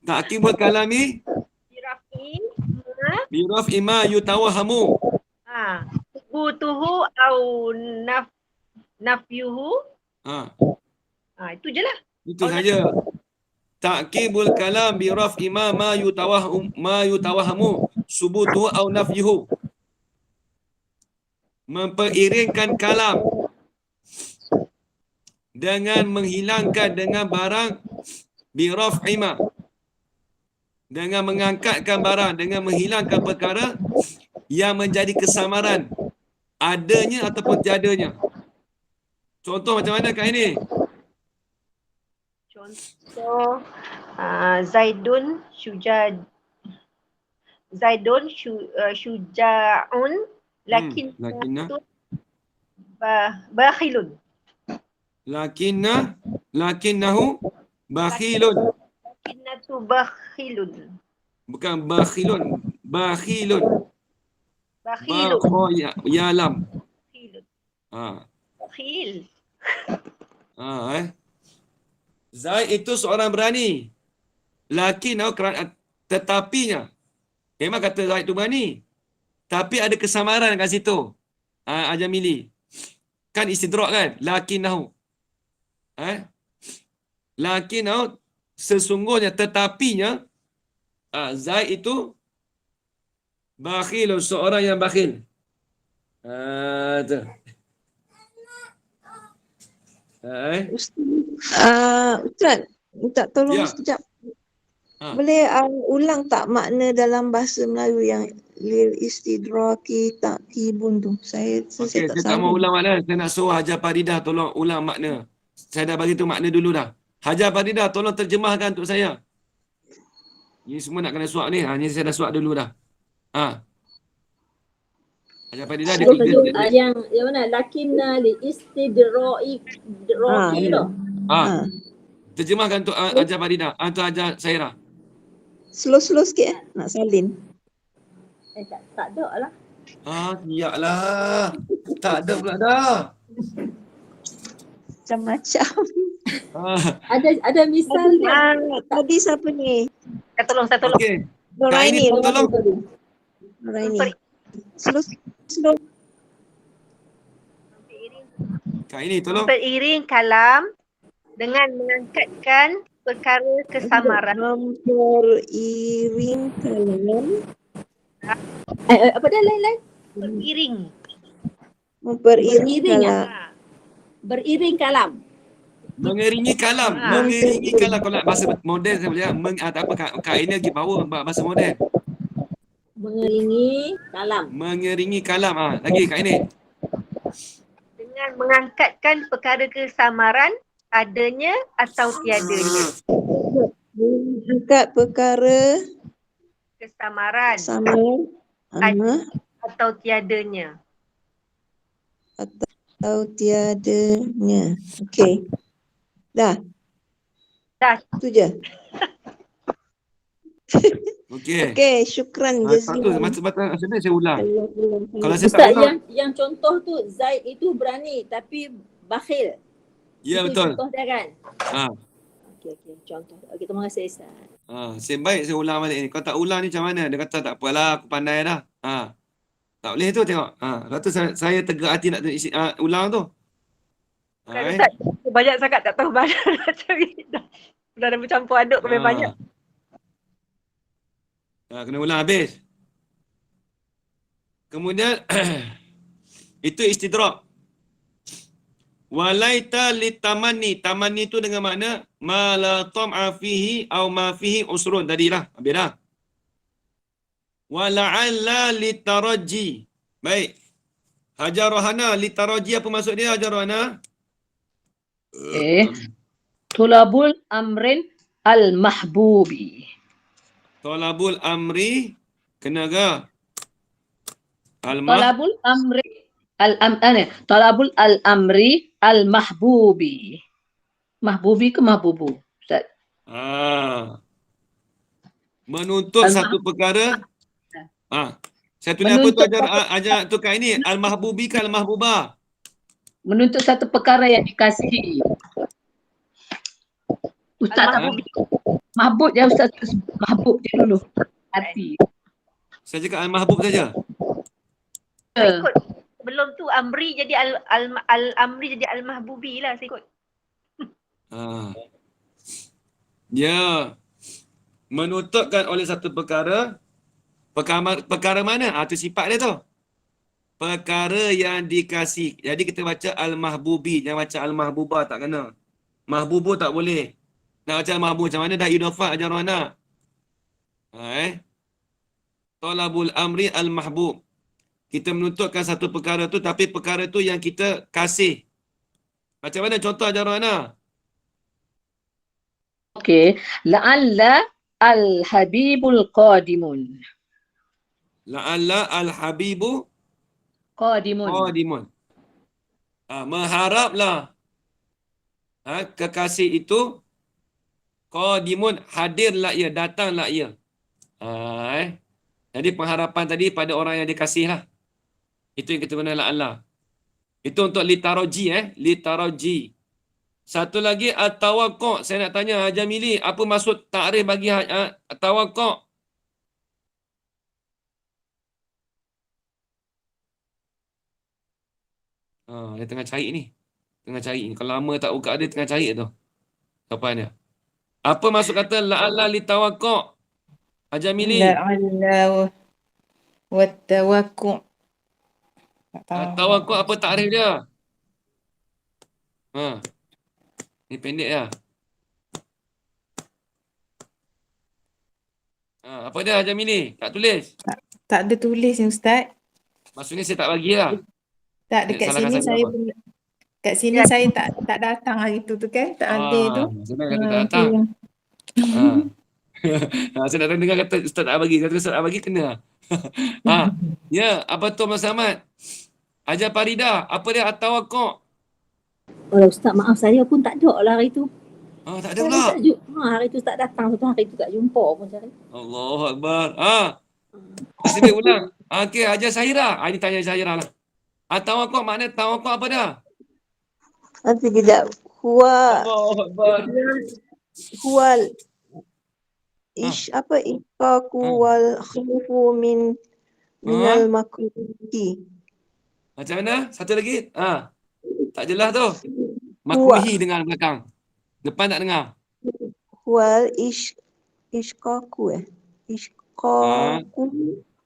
Ta'kibul kalami
Birafi.
biraf ima yutawahamu.
Subutuhu au nafyuhu. Itu je lah.
Itu saja. Ta'kibul kalam biraf ima ma yutawahamu subutu au nafyuhu. Memperiringkan kalam dengan menghilangkan dengan barang biraf ima, dengan mengangkatkan barang, dengan menghilangkan perkara yang menjadi kesamaran adanya ataupun tiadanya. Contoh macam mana Kak ini?
Contoh Zaidun syuja'un lakinnatu bakhilun.
Lakinnahu bakhilun.
Lakinnatu bakhilun.
Bukan bakhilun. Bakhilun. Ya lam.
Bakhilun.
Ha.
Bakhil.
Zaid itu seorang berani. Lakinnahu kerana tetapinya. Memang kata Zaid itu berani. Tapi ada kesamaran kat situ. Ajamili. Kan istidrak kan? Lakinnahu. Lakinnahu sesungguhnya tetapinya Zaid itu bakhil, seorang yang bakhil. Tu.
Ustaz, minta tolong
Ya.
sekejap. Boleh ulang tak makna dalam bahasa Melayu yang lil istidraki ta'kibun tu? Saya
Okey,
tak
saya tak mau
sambung.
ulang makna. Saya nak suruh Hajar Faridah tolong ulang makna. Saya dah bagi tu makna dulu dah. Hajar Faridah tolong terjemahkan untuk saya. Ini semua nak kena suap ni. Ni saya dah suap dulu dah. Hajar Faridah dia tiga.
Yang mana? Lakinna li istidraki tu.
Terjemahkan untuk Hajar Faridah. Untuk Hajar Sairah.
Slow-slow sikit nak salin.
Tak ada lah.
Siap lah. Tak ada pula dah.
Macam-macam.
Ada misal
Tadi siapa ni?
Saya tolong.
Okey. Kak ini tolong.
Nuraini. Slow.
Kak ini tolong.
Beriring kalam dengan mengangkatkan perkara kesamaran.
Memperiring kalam.
apa dah lain-lain?
Memperiring kalam.
Beriring kalam.
Mengiringi kalam. Mengiringi kalam. Kalau nak bahasa modern saya boleh. Tak apa. Kak ini lagi power bahasa modern.
Mengiringi kalam.
Mengiringi kalam. Lagi Kak ini.
Dengan mengangkatkan perkara kesamaran adanya atau tiadanya.
Mengangkat perkara
Kesamaran
samaran
atau tiadanya.
atau tiadanya. Okey. Dah. Itu je.
Okey.
Okey, syukran jazilan.
Macam-macam sebenarnya saya ulang. Kalau saya tak
Ustaz,
ulang.
yang contoh tu Zaid itu berani tapi bakhil.
Ya,
Itu
betul.
contoh dia kan? Okey, contoh. Okey, terima kasih Ustaz.
Saya baik saya ulang balik ni. Kalau tak ulang ni macam mana? Dia kata tak apalah, aku pandai dah. Tak boleh tu tengok. Lepas tu saya tegak hati nak ulang tu.
Ustaz, banyak sangat tak tahu mana nak cari. Dah bercampur aduk kami banyak.
Kena ulang habis. Kemudian itu istidrak. Walaita litamanni. Tamanni tu dengan makna ma la tam'a fihi au ma fihi usrun. Tadilah. Habis dah. Wala'alla litaraji. Baik. Hajar Rohana, litaraji apa maksud dia Hajar Rohana?
Tulabul amrin al-mahbubi.
Talabul amri kena ke?
Talabul amri talabul al-amri al-mahbubi. Mahbubi ke mahbubu? Ustaz.
Menuntut satu perkara. Saya tulis apa tu ajar tu Kak ini? Al-mahbubi ke al-mahbubah?
Menuntut satu perkara yang dikasihi. Ustaz tak
Al-mahbub.
mabuk je Ustaz. Mabuk je dulu. Hati.
Saya cakap al-mahbub saja.
Saya ikut. Sebelum tu Amri jadi Al-Amri jadi Al-Mahbubi lah saya ikut.
Dia menuntutkan oleh satu perkara. Perkara mana? Itu sifat dia tu. Perkara yang dikasih. Jadi kita baca al-mahbubi, jangan baca al-mahbubah, tak kena. Mahbubu tak boleh. Nak baca al-mahbub macam mana dah idafah ajar anak. Talabul amri al-mahbub. Kita menuntutkan satu perkara tu, tapi perkara tu yang kita kasih. Macam mana contoh ajar anak?
Okey. La'alla al-habibul qadimun.
La'alla al-habibu
Qadimun.
Mengharaplah kekasih itu qadimun, hadirlah ia, datanglah ia. Jadi pengharapan tadi pada orang yang dikasih lah. Itu yang kita guna la'alla. Itu untuk litaraji. Litaraji. Satu lagi at-tawaqqa'. Saya nak tanya Haji Mili, apa maksud takrif bagi at-tawaqqa'? Dia tengah cari ni. Kalau lama tak buka dia tengah cari tu. Kapan dia? Apa maksud kata la'alla litawaqqa'? Haji Mili.
La'alla wa tawaqqa'.
Tawaqqa' apa takrif dia? Ni pendek ya. Apa dia Haji Mili? Tak tulis?
Tak ada tulis ni Ustaz.
Maksudnya saya tak bagi lah.
Tak, dekat
Salahkan
sini
saya
saya
apa?
kat sini saya tak datang hari tu kan. Tak ada tu.
Saya kata tak datang. Saya nak dengar kata Ustaz tak bagi. Kata Ustaz tak bagi kena. Ya, apa tu Mas Ahmad? Haji Farida, apa dia at-tawaqqa'?
Ustaz, maaf saya pun tak ada lah hari tu.
Tak ada pula.
Hari tu tak datang, satu hari tu tak jumpa pun cari.
Allahu Akbar. Nasib ulang. Okey, Haji Syahira. Ini tanya Syahira lah. At-tawaqqa' makna tawaqqa' apa dah?
Nanti kejap.
Allahu Akbar.
Huwal Ishqaqu wal khawfu minal makruhi.
Macam mana? Satu lagi? Tak jelas tu. Makruhi dengar belakang. Depan tak dengar.
Huwal Ishqaqu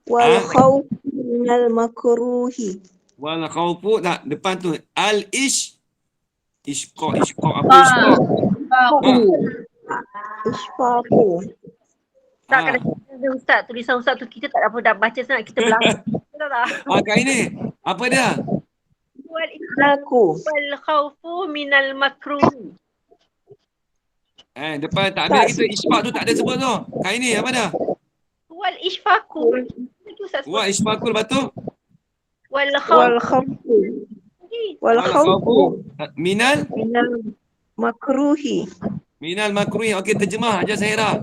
wal khawfu minal makruhi.
Wal khawfu tak depan tu ishqa apa ishqa?
Ishqaqu.
Tak kena Ustaz, tulisan Ustaz tu kita tak dapat baca sangat, kita belakang.
Kat ini. Apa dia?
Wal khawfu minal makruh.
Depan tak ambil lagi tu ishfaq tu tak ada sebut tu. Kat ini apa dah?
Wal ishfaqu.
Wal ishfaqu lepas tu?
Wal
khawfu
minal
makruhi.
Minal makruhi. Okey, terjemah aja Syahira.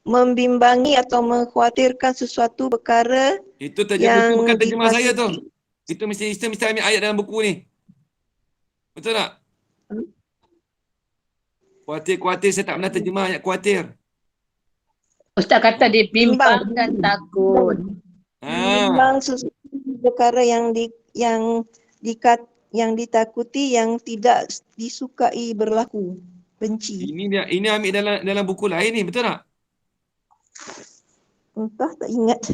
Membimbangi atau mengkhawatirkan sesuatu perkara.
Itu terjemah, bukan terjemah saya tu. Itu mesti ambil ayat dalam buku ni. Betul tak? Khawatir saya tak pernah terjemah ayat khawatir.
Ustaz kata dia bimbang dan takut.
Bimbang sesuatu perkara yang ditakuti yang tidak disukai berlaku. Benci.
Ini ambil dalam buku lain ni, betul tak?
Entah, tak ingat.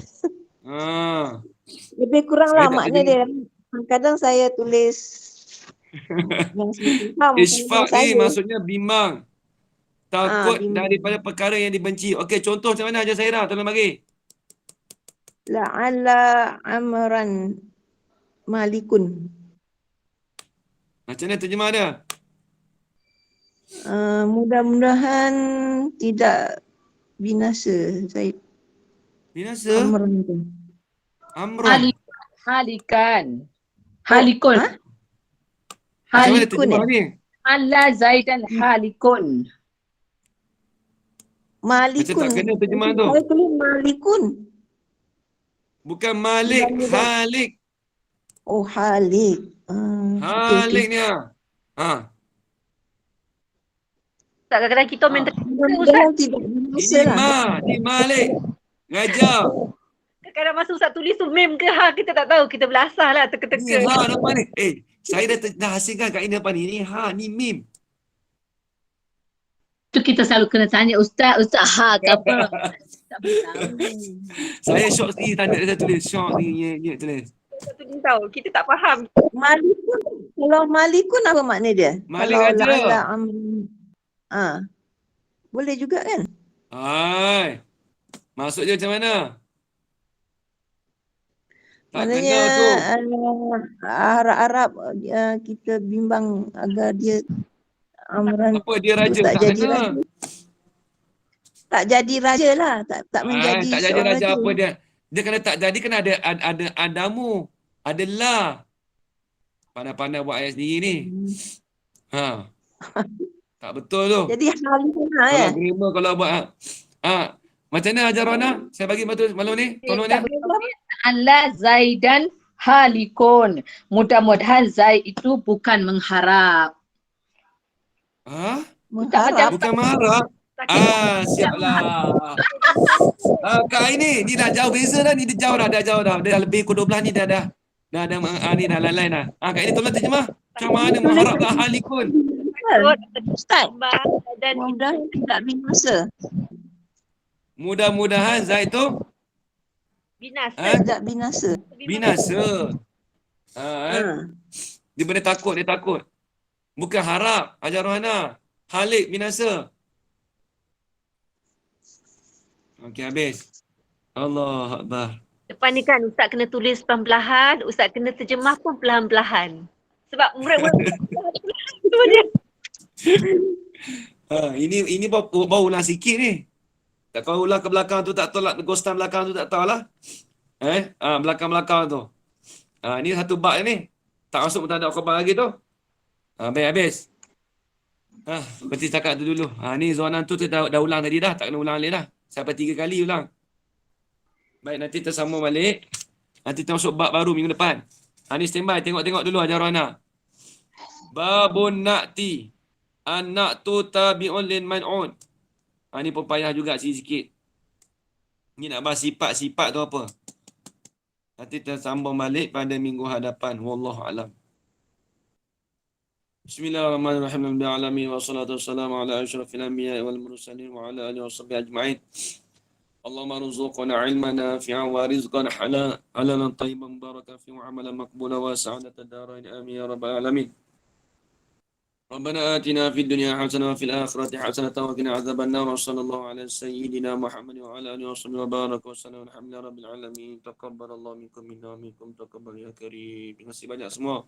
Lebih kurang
Saya
lah
tak
makna dia. Kadang saya tulis yang faham.
Ishfaq ni maksudnya bimbang. Takut daripada perkara yang dibenci. Okey, contoh macam mana Haji Syahira? Tolong bagi.
La'alla amran malikun.
Macam mana terjemah dia?
Mudah-mudahan tidak binasa.
Binasa?
Halikan.
Macam mana terjemah ni?
Allah Zaidan halikun.
Malikun.
Macam tak kena terjemah tu.
Saya tulis malikun.
Bukan Malik, Halik.
Oh, Halik. Okey, okey.
Halik ni. Ha.
Tak, kadang-kadang kita main
Mudah-mudahan tidak berdosa
Ini
lah.
Ni Malik. Ngajar.
kadang masa Ustaz tulis tu mem ke ha, kita tak tahu. Kita belasah lah
Ni
teka-teka.
nama ni. Saya dah hasilkan kat ini apa ni. Ni ni mim.
Tu kita selalu kena tanya Ustaz ke apa. Tak tahu.
Saya syok sendiri tanda dia tulis. Syok ni tulis.
Kita tulis tahu. Kita tak faham.
Malikun, kalau Malikun apa makna dia?
Malik
kalau
aja.
la'ala boleh juga kan?
Hai. Maksud dia macam mana? Tak
Maknanya
kena tu.
Arab-Arab kita bimbang agar dia amaran
Apa dia raja?
tak
Tak
jadi
kena.
raja. Tak jadi raja lah, tak menjadi
Tak jadi
seorang
raja apa dia? Dia kena tak jadi kena ada adamu. Adalah. Pandai-pandai buat ayat sendiri ni. Ha. Tak betul tu.
Jadi halikun lah
Kalau
ya.
grammar kalau buat macam mana Hajar Rana? Saya bagi malam ni. Tolong dia.
Allah Zaidan halikun. Mudah-mudahan Zaid itu bukan mengharap.
Mengharap.
Bukan marah. Siaplah. Kak ini dah jauh beza dah. Ni dia jauh dah. Dah jauh dah. Dia dah lebih pukul 12 ni dah ada ni dah lain-lain dah. Kak ini tolong terjemah. Macam mana mengharap dah halikun?
Ustaz,
Dan
mudah-mudahan tidak binasa.
Mudah-mudahan Zaid tu
binasa.
Tidak binasa.
binasa. Dia benda takut, dia takut. Bukan harap, Hajar Rohana. Halik binasa. Okey, habis. Allah Akbar.
Depan ni kan Ustaz kena tulis perlahan-lahan, Ustaz kena terjemah pun perlahan-lahan. Sebab murid-murid tu dia.
Ini baru ulang sikit ni. Tak kau ulang ke belakang tu tak tahu lah, ghostan belakang tu tak tahulah. Belakang-belakang tu. Ni satu bab ni. Tak masuk mubtada khabar lagi tu. Baik habis. Berarti cakap tu dulu. Ni zonan tu dah ulang tadi dah, tak kena ulang lagi dah. Sampai 3 kali ulang. Baik, nanti tersambung balik. Nanti kita masuk bab baru minggu depan. Ni standby, tengok-tengok dulu Hajar Rohana. Babun na'ti. Anak tu tabi'un lin man'un. Ni pun payah juga sikit. Ni nak bahas sifat-sifat tu apa. Nanti kita sambung balik pada minggu hadapan. Wallahu alam. Bismillahirrahmanirrahim. Alhamdulillahirabbil alamin wassalatu wassalamu ala asyrafil anbiya'i wal mursalin wa ala alihi washabbihi ajma'in. Allahumma rzuqna ilman nafi'an wa rizqan halalan tayyiban barakan fi wa amalan maqbulan wa sa'adatan darain amin ya rabbal alamin. ربنا آتنا في الدنيا حسنة وفي الآخرة حسنة وقنا عذاب النار وصلى الله على سيدنا محمد وعلى آله وصحبه وبارك وسلم والحمد لله رب العالمين تقبل الله منكم منا ومنكم تقبل يا كريم. Terima kasih banyak semua.